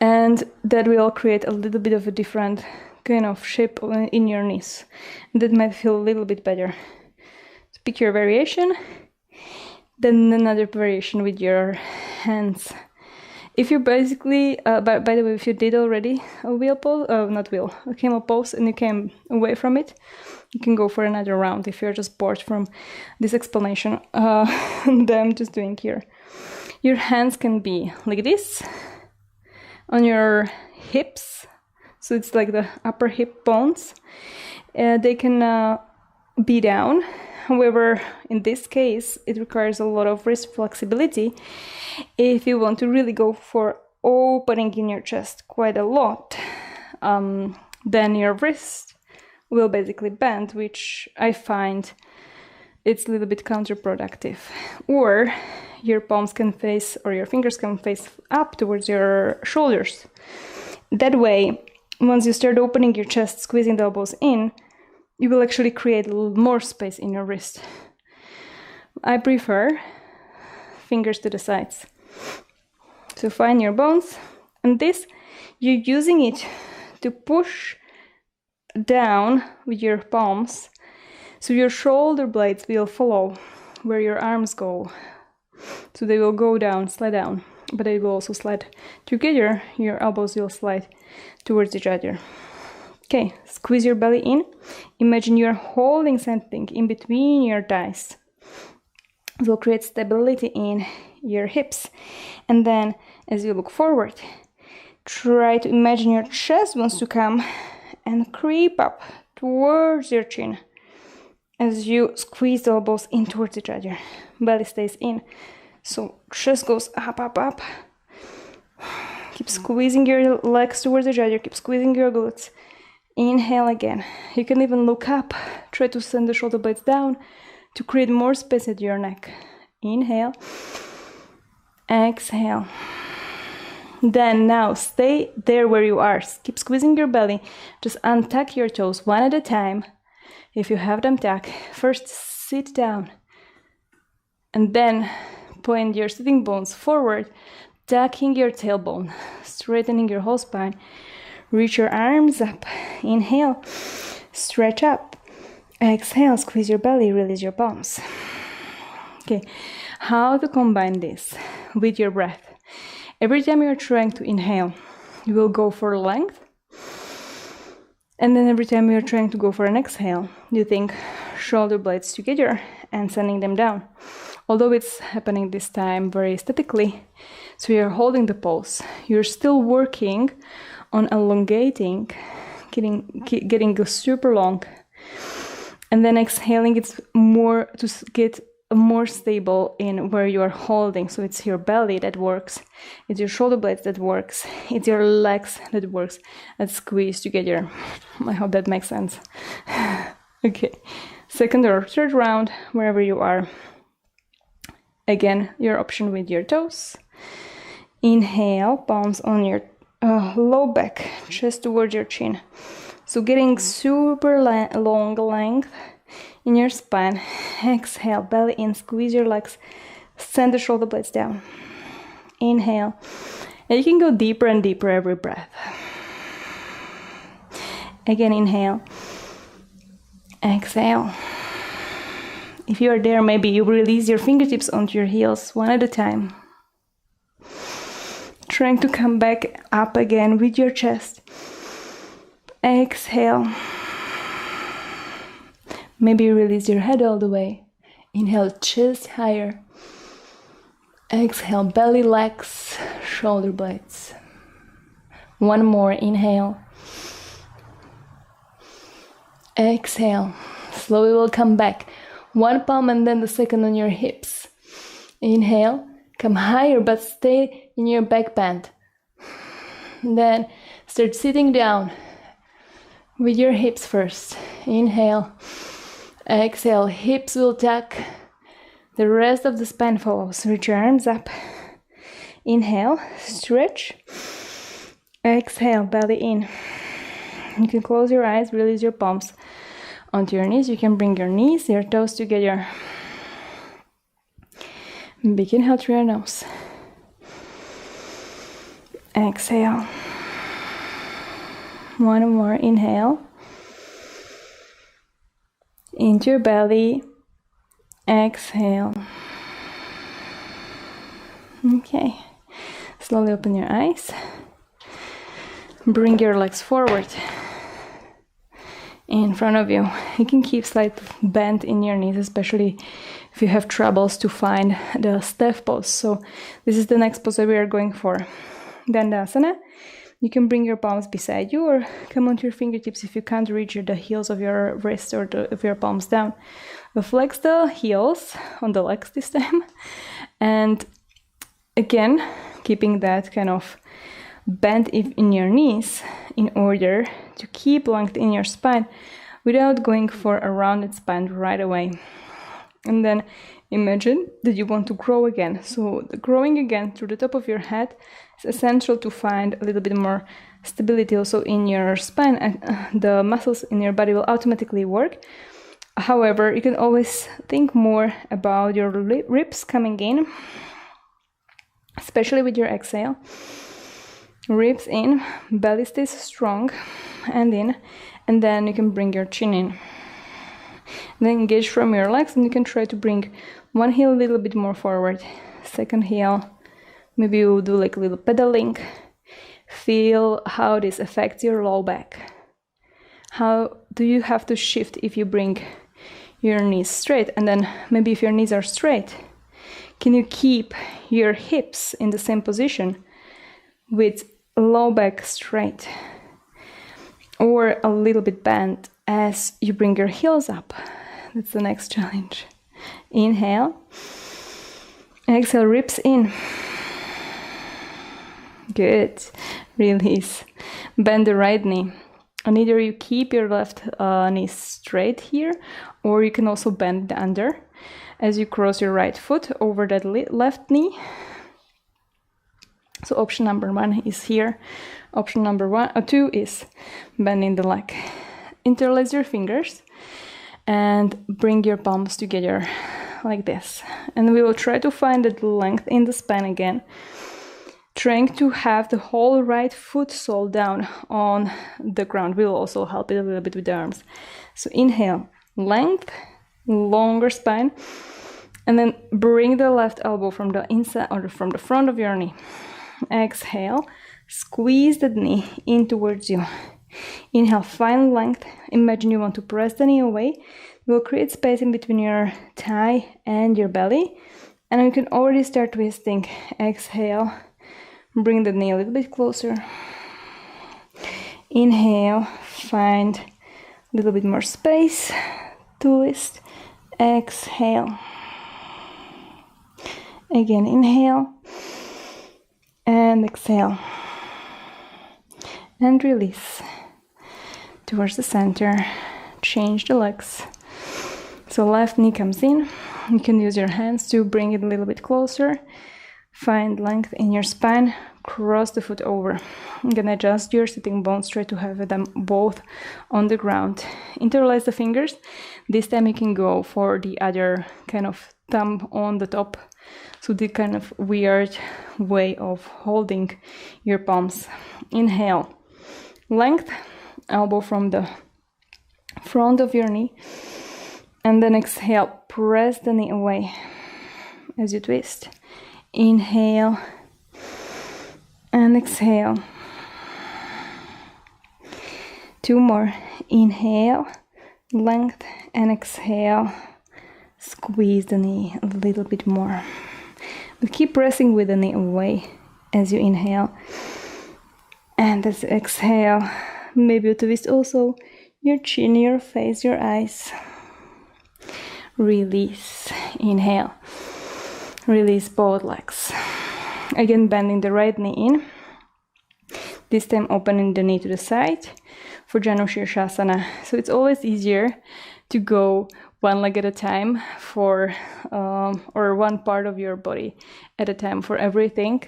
And that will create a little bit of a different kind of shape in your knees. That might feel a little bit better. So pick your variation. Then another variation with your hands. If you basically, by the way, if you did already a Camo Pose, and you came away from it, you can go for another round if you're just bored from this explanation that I'm just doing here. Your hands can be like this, on your hips, so it's like the upper hip bones. They can be down. However, in this case, it requires a lot of wrist flexibility. If you want to really go for opening in your chest quite a lot, then your wrist will basically bend, which I find it's a little bit counterproductive. Or your palms can face, or your fingers can face up towards your shoulders. That way, once you start opening your chest, squeezing the elbows in, you will actually create a little more space in your wrist. I prefer fingers to the sides. So find your bones, and this, you're using it to push down with your palms, so your shoulder blades will follow where your arms go. So they will go down, slide down, but they will also slide together. Your elbows will slide towards each other. Okay, squeeze your belly in. Imagine you're holding something in between your thighs. It will create stability in your hips. And then, as you look forward, try to imagine your chest wants to come and creep up towards your chin as you squeeze the elbows in towards each other. Belly stays in. So chest goes up, up, up. Keep squeezing your legs towards each other. Keep squeezing your glutes. Inhale again. You can even look up. Try to send the shoulder blades down to create more space at your neck. Inhale. Exhale. Then now stay there where you are. Keep squeezing your belly. Just untuck your toes one at a time. If you have them tucked, first sit down. And then point your sitting bones forward, tucking your tailbone, straightening your whole spine. Reach your arms up. Inhale, stretch up. Exhale, squeeze your belly, release your palms. Okay, how to combine this with your breath? Every time you're trying to inhale, you will go for length. And then every time you're trying to go for an exhale, you think shoulder blades together and sending them down. Although it's happening this time very statically, so you're holding the pose, you're still working on elongating, getting super long, and then exhaling. It's more to get more stable in where you are holding. So it's your belly that works, it's your shoulder blades that works, it's your legs that works, and squeeze together. I hope that makes sense. Okay, second or third round, wherever you are. Again, your option with your toes. Inhale, palms on your low back, chest towards your chin. So getting super long length in your spine. Exhale, belly in, squeeze your legs, send the shoulder blades down. Inhale, and you can go deeper and deeper every breath. Again, inhale. Exhale. If you are there, maybe you release your fingertips onto your heels one at a time. Trying to come back up again with your chest. Exhale. Maybe release your head all the way. Inhale, chest higher. Exhale, belly, legs, shoulder blades. One more, inhale. Exhale. Slowly we'll come back. One palm and then the second on your hips. Inhale, come higher but stay in your back bend. Then start sitting down with your hips first. Inhale. Exhale, hips will tuck. The rest of the spine follows. Reach your arms up. Inhale, stretch. Exhale, belly in. You can close your eyes, release your palms onto your knees. You can bring your knees, your toes together. Big inhale through your nose. Exhale. One more, inhale. Into your belly. Exhale. Okay. Slowly open your eyes. Bring your legs forward in front of you. You can keep slight bend in your knees, especially if you have troubles to find the staff pose. So this is the next pose that we are going for. Dandasana. You can bring your palms beside you or come onto your fingertips if you can't reach the heels of your wrists or of your palms down. We'll flex the heels on the legs this time. And again, keeping that kind of bend in your knees in order to keep length in your spine without going for a rounded spine right away. And then imagine that you want to grow again. So the growing again through the top of your head is essential to find a little bit more stability also in your spine, and the muscles in your body will automatically work. However, you can always think more about your ribs coming in, especially with your exhale. Ribs in, belly stays strong and in, and then you can bring your chin in. Then engage from your legs, and you can try to bring one heel a little bit more forward. Second heel, maybe you do like a little pedaling. Feel how this affects your low back. How do you have to shift if you bring your knees straight? And then maybe if your knees are straight, can you keep your hips in the same position with low back straight or a little bit bent as you bring your heels up? That's the next challenge. Inhale. Exhale, ribs in. Good. Release. Bend the right knee. And either you keep your left knee straight here, or you can also bend it under as you cross your right foot over that left knee. So option number 1 is here. Option number 2 is bending the leg. Interlace your fingers and bring your palms together like this. And we will try to find that length in the spine again, trying to have the whole right foot sole down on the ground. Will also help it a little bit with the arms. So inhale, length, longer spine, and then bring the left elbow from the inside or from the front of your knee. Exhale, squeeze the knee in towards you. Inhale, find length. Imagine you want to press the knee away. It will create space in between your thigh and your belly. And you can already start twisting. Exhale, bring the knee a little bit closer. Inhale, find a little bit more space. Twist. Exhale. Again, inhale and exhale. And release towards the center. Change the legs. So left knee comes in. You can use your hands to bring it a little bit closer. Find length in your spine. Cross the foot over. I'm gonna adjust your sitting bones, try to have them both on the ground. Interlace the fingers. This time you can go for the other kind of thumb on the top. So the kind of weird way of holding your palms. Inhale. Length, elbow from the front of your knee. And then exhale, press the knee away as you twist. Inhale and exhale. 2 more. Inhale, length, and exhale. Squeeze the knee a little bit more. But keep pressing with the knee away as you inhale. And as you exhale, maybe you twist also your chin, your face, your eyes. Release. Inhale. Release both legs. Again, bending the right knee in. This time opening the knee to the side for Janu Shirshasana. So it's always easier to go one leg at a time for or one part of your body at a time for everything.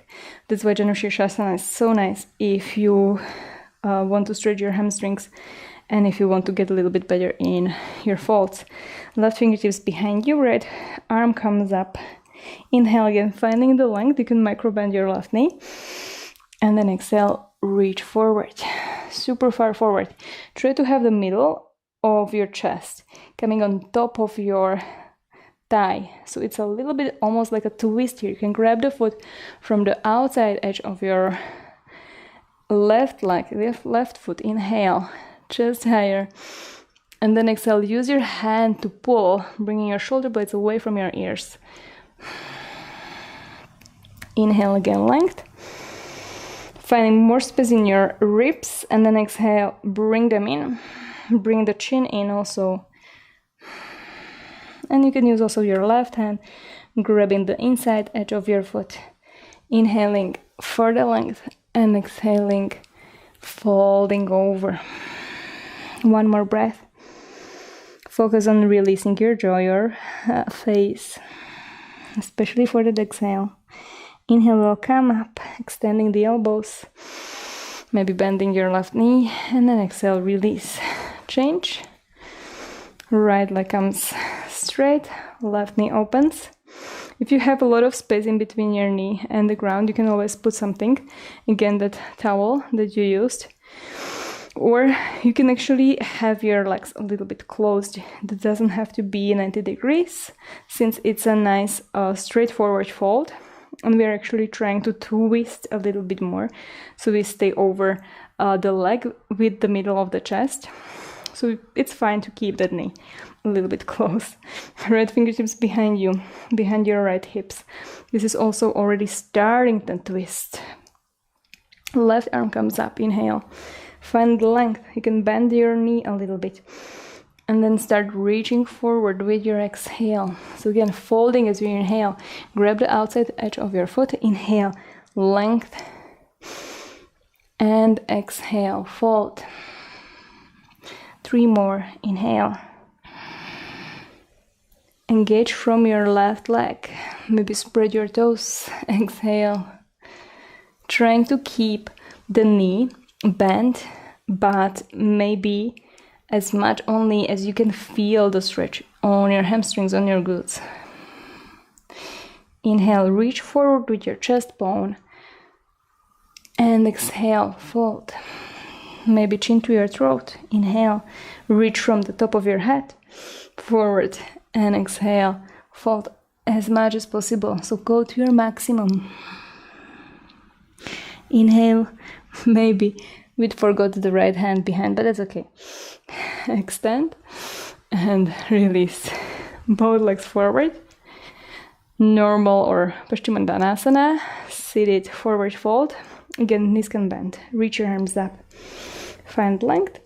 That's why Janu Shirshasana is so nice if you want to stretch your hamstrings and if you want to get a little bit better in your folds. Left fingertips behind you, right arm comes up. Inhale again, finding the length. You can micro bend your left knee. And then exhale, reach forward. Super far forward. Try to have the middle of your chest coming on top of your thigh. So it's a little bit almost like a twist here. You can grab the foot from the outside edge of your left leg, left foot. Inhale, chest higher. And then exhale, use your hand to pull, bringing your shoulder blades away from your ears. Inhale again, length. Finding more space in your ribs, and then exhale, bring them in. Bring the chin in also. And you can use also your left hand, grabbing the inside edge of your foot. Inhaling for the length, and exhaling, folding over. 1 more breath. Focus on releasing your jaw, your face, especially for the exhale. Inhale will come up, extending the elbows, maybe bending your left knee, and then exhale, release. Change. Right leg comes straight, left knee opens. If you have a lot of space in between your knee and the ground, you can always put something, again, that towel that you used. Or you can actually have your legs a little bit closed. That doesn't have to be 90 degrees, since it's a nice straightforward fold. And we're actually trying to twist a little bit more. So we stay over the leg with the middle of the chest. So it's fine to keep that knee a little bit close. Right fingertips behind you, behind your right hips. This is also already starting the twist. Left arm comes up, inhale. Find the length. You can bend your knee a little bit. And then start reaching forward with your exhale. So again, folding as you inhale. Grab the outside edge of your foot. Inhale, length. And exhale, fold. 3 more. Inhale. Engage from your left leg. Maybe spread your toes. Exhale. Trying to keep the knee bent, but maybe as much only as you can feel the stretch on your hamstrings, on your glutes. Inhale, reach forward with your chest bone. And exhale, fold. Maybe chin to your throat. Inhale, reach from the top of your head forward. And exhale, fold as much as possible. So go to your maximum. Inhale, maybe we'd forgot the right hand behind, but that's okay. Extend and release. Both legs forward. Normal or Paschimottanasana. Seated forward fold. Again, knees can bend. Reach your arms up. Find length.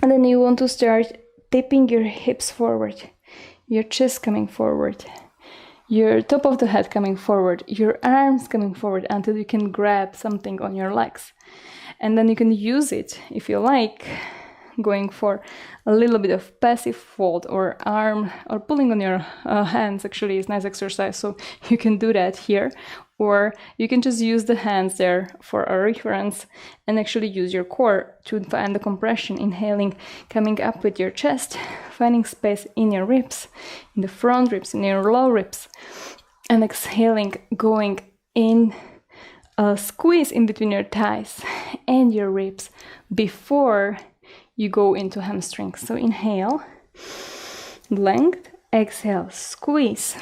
And then you want to start tipping your hips forward. Your chest coming forward. Your top of the head coming forward, your arms coming forward until you can grab something on your legs. And then you can use it, if you like, going for a little bit of passive fold or arm or pulling on your hands actually is nice exercise, so you can do that here. Or you can just use the hands there for a reference and actually use your core to find the compression, inhaling, coming up with your chest, finding space in your ribs, in the front ribs, in your low ribs, and exhaling, going in a squeeze in between your thighs and your ribs before you go into hamstrings. So inhale, length, exhale, squeeze.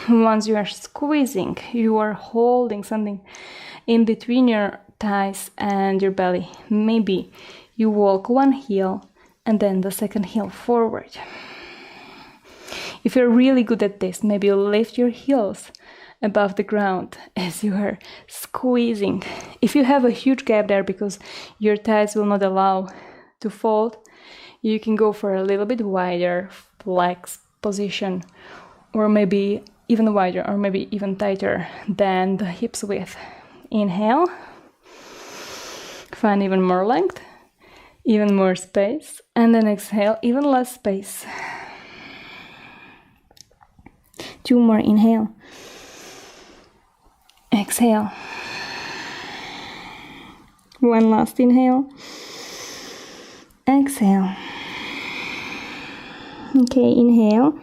Once you are squeezing, you are holding something in between your thighs and your belly. Maybe you walk one heel and then the second heel forward. If you're really good at this, maybe you lift your heels above the ground as you are squeezing. If you have a huge gap there because your thighs will not allow to fold, you can go for a little bit wider flex position, or maybe even wider, or maybe even tighter than the hips width. Inhale, find even more length, even more space, and then exhale, even less space. 2 more, inhale, exhale, 1 last inhale, exhale. Okay, inhale,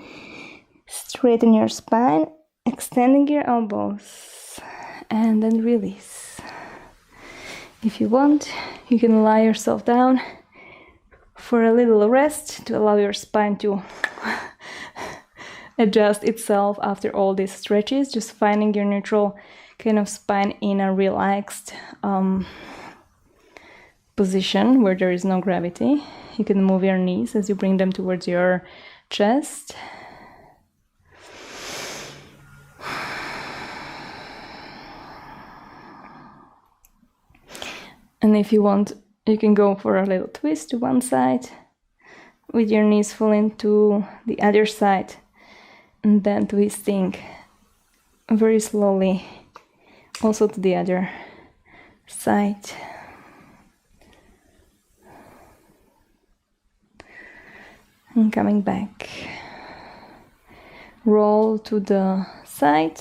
straighten your spine, extending your elbows, and then release. If you want, you can lie yourself down for a little rest to allow your spine to adjust itself after all these stretches, just finding your neutral kind of spine in a relaxed position where there is no gravity. You can move your knees as you bring them towards your chest. And if you want, you can go for a little twist to one side with your knees falling to the other side, and then twisting very slowly also to the other side. And coming back. Roll to the side,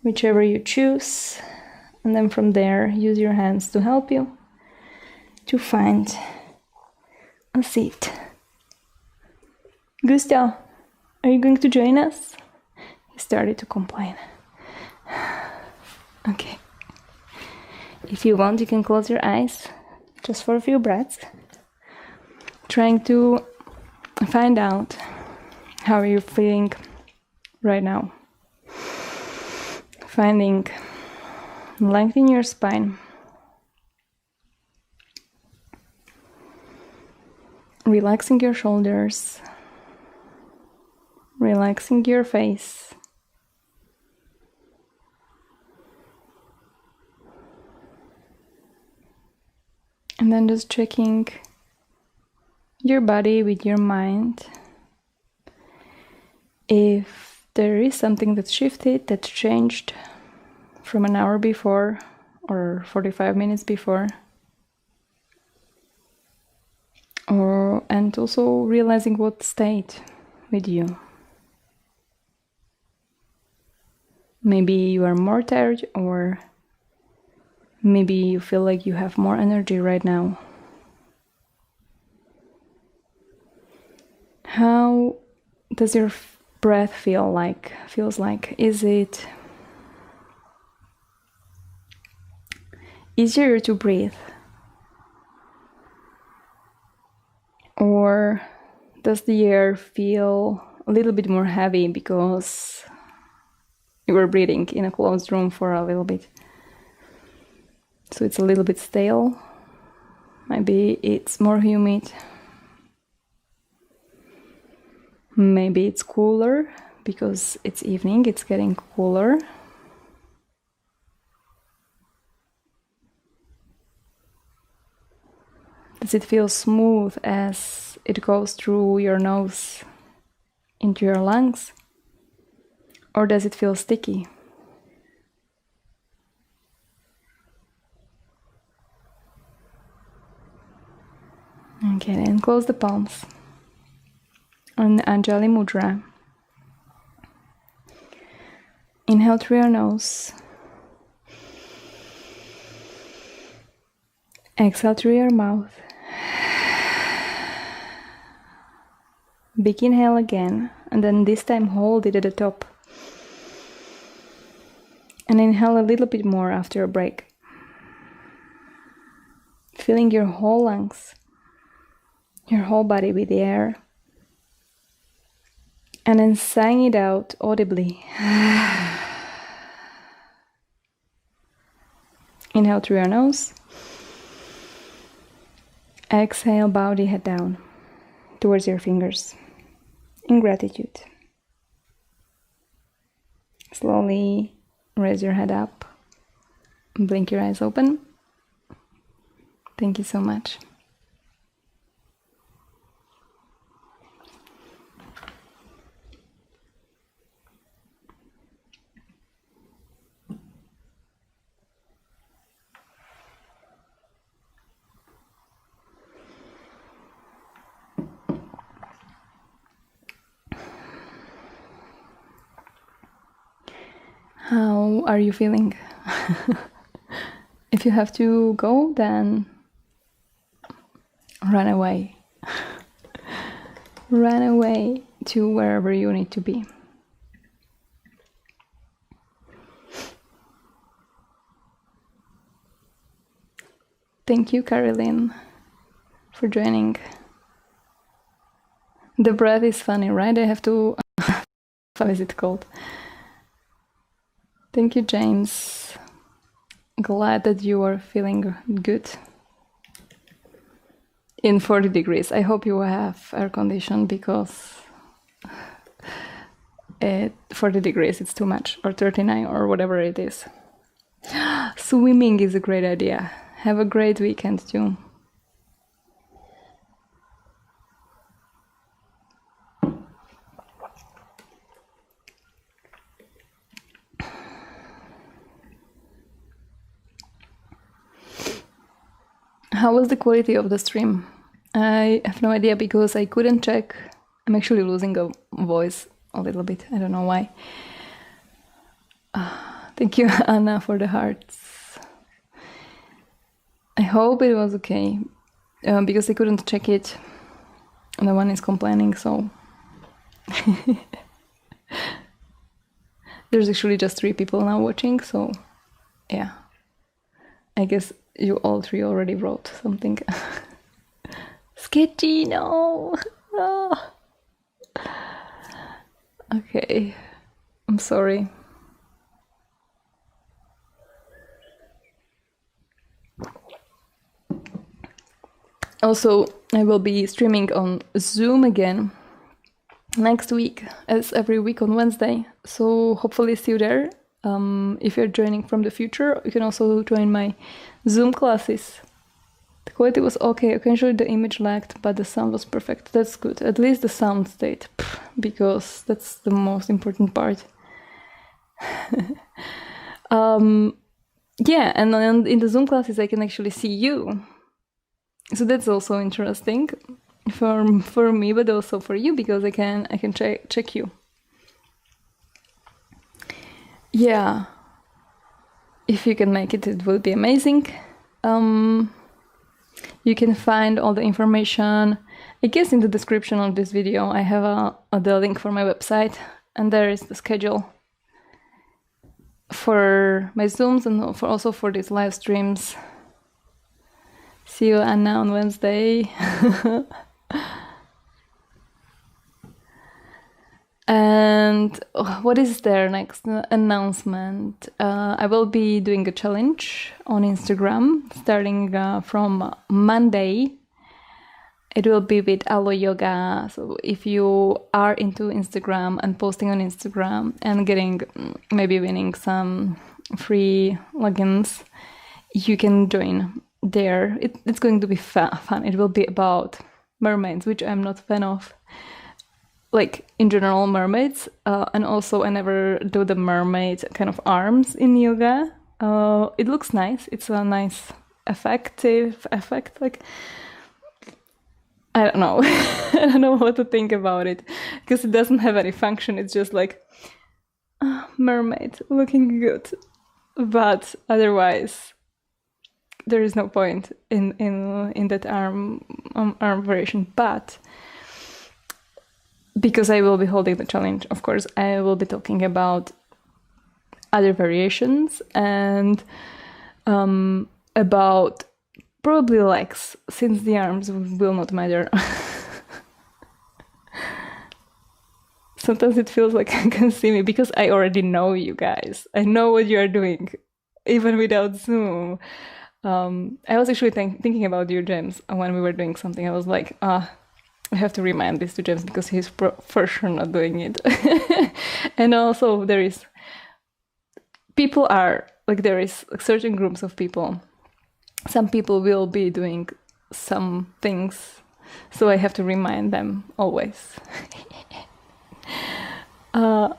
whichever you choose. And then from there, use your hands to help you to find a seat. Gustav, are you going to join us? He started to complain. Okay. If you want, you can close your eyes just for a few breaths, trying to find out how you're feeling right now. Finding length in your spine, relaxing your shoulders, relaxing your face, and then just checking your body with your mind. If there is something that shifted, that changed from an hour before or 45 minutes before, and also realizing what stayed with you. Maybe you are more tired, or maybe you feel like you have more energy right now. How does your breath feels like? Is it easier to breathe? Or does the air feel a little bit more heavy because you were breathing in a closed room for a little bit? So it's a little bit stale. Maybe it's more humid. Maybe it's cooler because it's evening, it's getting cooler. Does it feel smooth as it goes through your nose into your lungs? Or does it feel sticky? Okay, then close the palms. On the Anjali Mudra. Inhale through your nose. Exhale through your mouth. Big inhale again, and then this time hold it at the top. And inhale a little bit more after a break. Filling your whole lungs, your whole body with the air. And then sighing it out audibly. Inhale through your nose. Exhale, bow the head down towards your fingers in gratitude. Slowly raise your head up. Blink your eyes open. Thank you so much. How are you feeling? If you have to go, then run away. Run away to wherever you need to be. Thank you, Caroline, for joining. The breath is funny, right? I have to... How is it called? Thank you, James. Glad that you are feeling good. In 40 degrees. I hope you have air condition because 40 degrees it's too much, or 39 or whatever it is. Swimming is a great idea. Have a great weekend too. How was the quality of the stream? I have no idea because I couldn't check. I'm actually losing a voice a little bit. I don't know why. Thank you, Anna, for the hearts. I hope it was okay because I couldn't check it. No one is complaining, so... There's actually just 3 people now watching, so yeah. I guess you all 3 already wrote something. Sketchy, no! Oh. Okay, I'm sorry. Also, I will be streaming on Zoom again next week, as every week on Wednesday. So hopefully see you there. If you're joining from the future, you can also join my Zoom classes. The quality was okay. Occasionally the image lagged, but the sound was perfect. That's good. At least the sound stayed, because that's the most important part. Yeah, and in the Zoom classes I can actually see you. So that's also interesting for me, but also for you, because I can check you. Yeah, if you can make it, it will be amazing. You can find all the information, I guess, in the description of this video. I have the link for my website, and there is the schedule for my Zooms and also for these live streams. See you, Anna, on Wednesday. And what is their next announcement? I will be doing a challenge on Instagram starting from Monday. It will be with Alo Yoga. So if you are into Instagram and posting on Instagram and getting, maybe winning some free logins, you can join there. It's going to be fun. It will be about mermaids, which I'm not a fan of. like in general mermaids, and also I never do the mermaid kind of arms in yoga. It looks nice. It's a nice effective effect. Like, I don't know. I don't know what to think about it because it doesn't have any function. It's just like mermaid looking good, but otherwise there is no point in that arm variation. But because I will be holding the challenge, of course, I will be talking about other variations and about probably legs, since the arms will not matter. Sometimes it feels like I can see me because I already know you guys. I know what you are doing, even without Zoom. I was actually thinking about you, James, when we were doing something. I was like, I have to remind this to James because he's for sure not doing it. And also there is certain groups of people. Some people will be doing some things, so I have to remind them always. So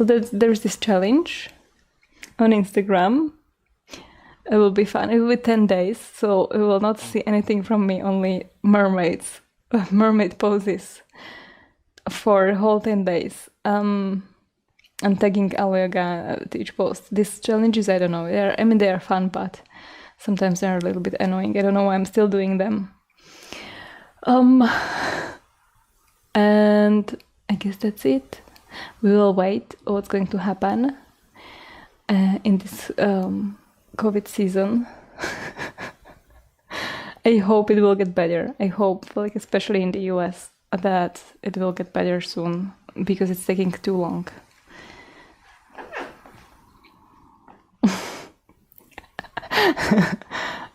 there's this challenge on Instagram. It will be fun. It will be 10 days, so you will not see anything from me, only mermaid poses for the whole 10 days. I'm tagging Yoga to each post. These challenges, I don't know, they are fun, but sometimes they're a little bit annoying. I don't know why I'm still doing them. And I guess that's it. We will wait what's going to happen in this COVID season. I hope it will get better. I hope, like especially in the US, that it will get better soon because it's taking too long.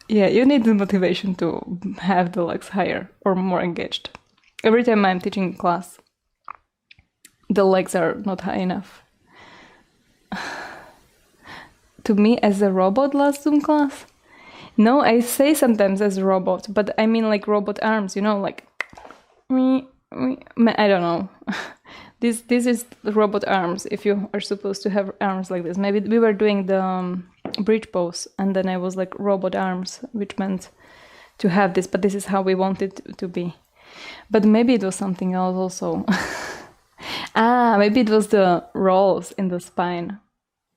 Yeah, you need the motivation to have the legs higher or more engaged. Every time I'm teaching class, the legs are not high enough. To me, as a robot last Zoom class? No, I say sometimes as a robot, but I mean like robot arms, like I don't know. This is the robot arms if you are supposed to have arms like this. Maybe we were doing the bridge pose and then I was like robot arms, which meant to have this, but this is how we want it to be. But maybe it was something else also. Maybe it was the rolls in the spine,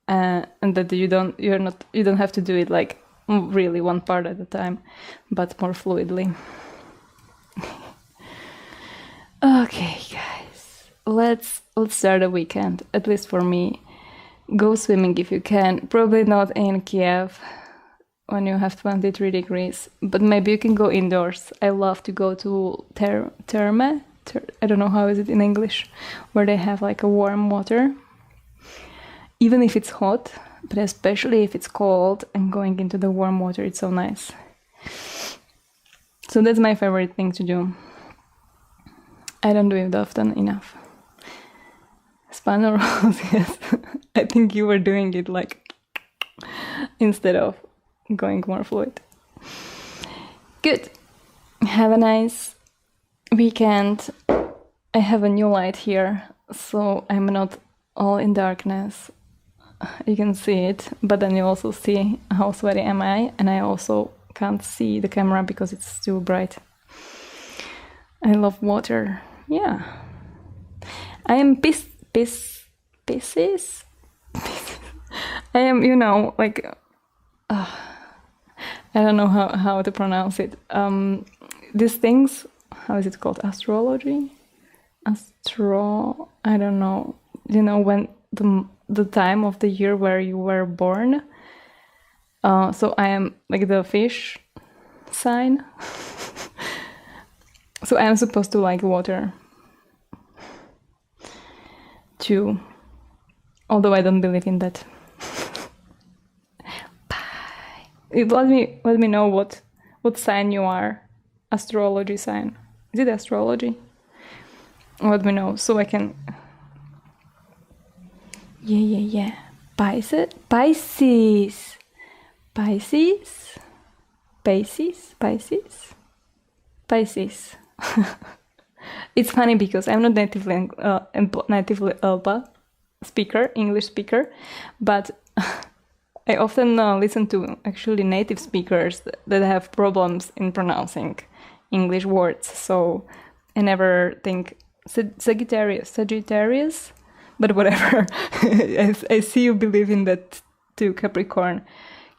and that you don't have to do it like really one part at a time, but more fluidly. Okay, guys, let's start a weekend. At least for me, go swimming if you can. Probably not in Kiev when you have 23 degrees, but maybe you can go indoors. I love to go to Terme. I don't know how is it in English, where they have like a warm water. Even if it's hot, but especially if it's cold and going into the warm water, it's so nice. So that's my favorite thing to do. I don't do it often enough. Spinal rolls, yes. I think you were doing it like instead of going more fluid. Good. Have a nice weekend. I have a new light here, so I'm not all in darkness. You can see it, but then you also see how sweaty am I, and I also can't see the camera because it's too bright. I love water. Yeah. I am pieces. I am, like I don't know how to pronounce it. These things, how is it called? Astrology? I don't know. When the time of the year where you were born. So I am like the fish sign. So I am supposed to like water too, although I don't believe in that. Bye. Let me know what sign you are. Astrology sign. Is it astrology? Let me know so I can. Yeah. Pisces. It's funny because I'm not natively English speaker, but I often listen to actually native speakers that have problems in pronouncing English words. So I never think Sagittarius, but whatever. I see you believe in that too, Capricorn.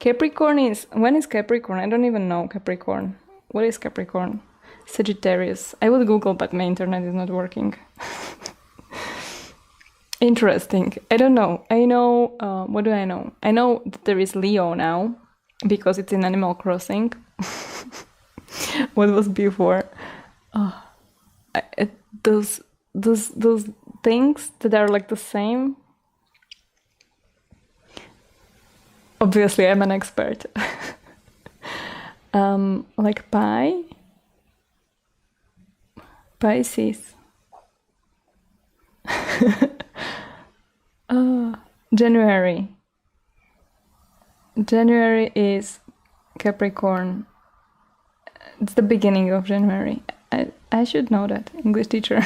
When is Capricorn? I don't even know Capricorn. What is Capricorn? Sagittarius. I will Google, but my internet is not working. Interesting. I don't know. I know, what do I know? I know that there is Leo now, because it's in Animal Crossing. What was before? Those things that are like the same. Obviously, I'm an expert. Like Pisces. January. January is Capricorn. It's the beginning of January. I should know that, English teacher.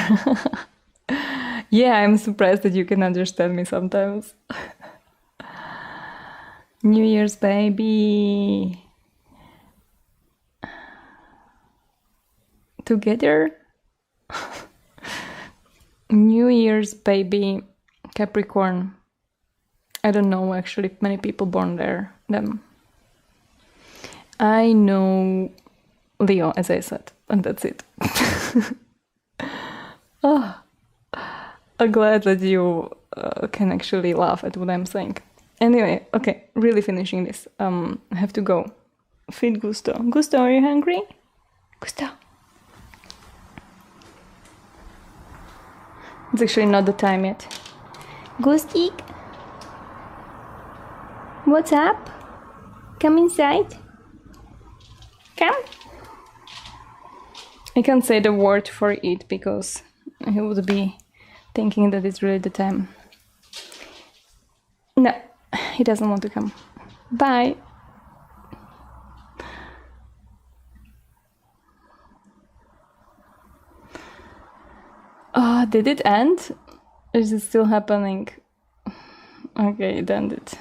Yeah, I'm surprised that you can understand me sometimes. New Year's baby. Together? New Year's baby, Capricorn. I don't know actually if many people born them. I know Leo, as I said, and that's it. Oh, I'm glad that you can actually laugh at what I'm saying. Anyway, okay, really finishing this. I have to go. Feed Gusto. Gusto, are you hungry? Gusto. It's actually not the time yet. Gustik? What's up? Come inside. Come. I can't say the word for it because he would be thinking that it's really the time. No, he doesn't want to come. Bye. Did it end? Is it still happening? Okay, it ended.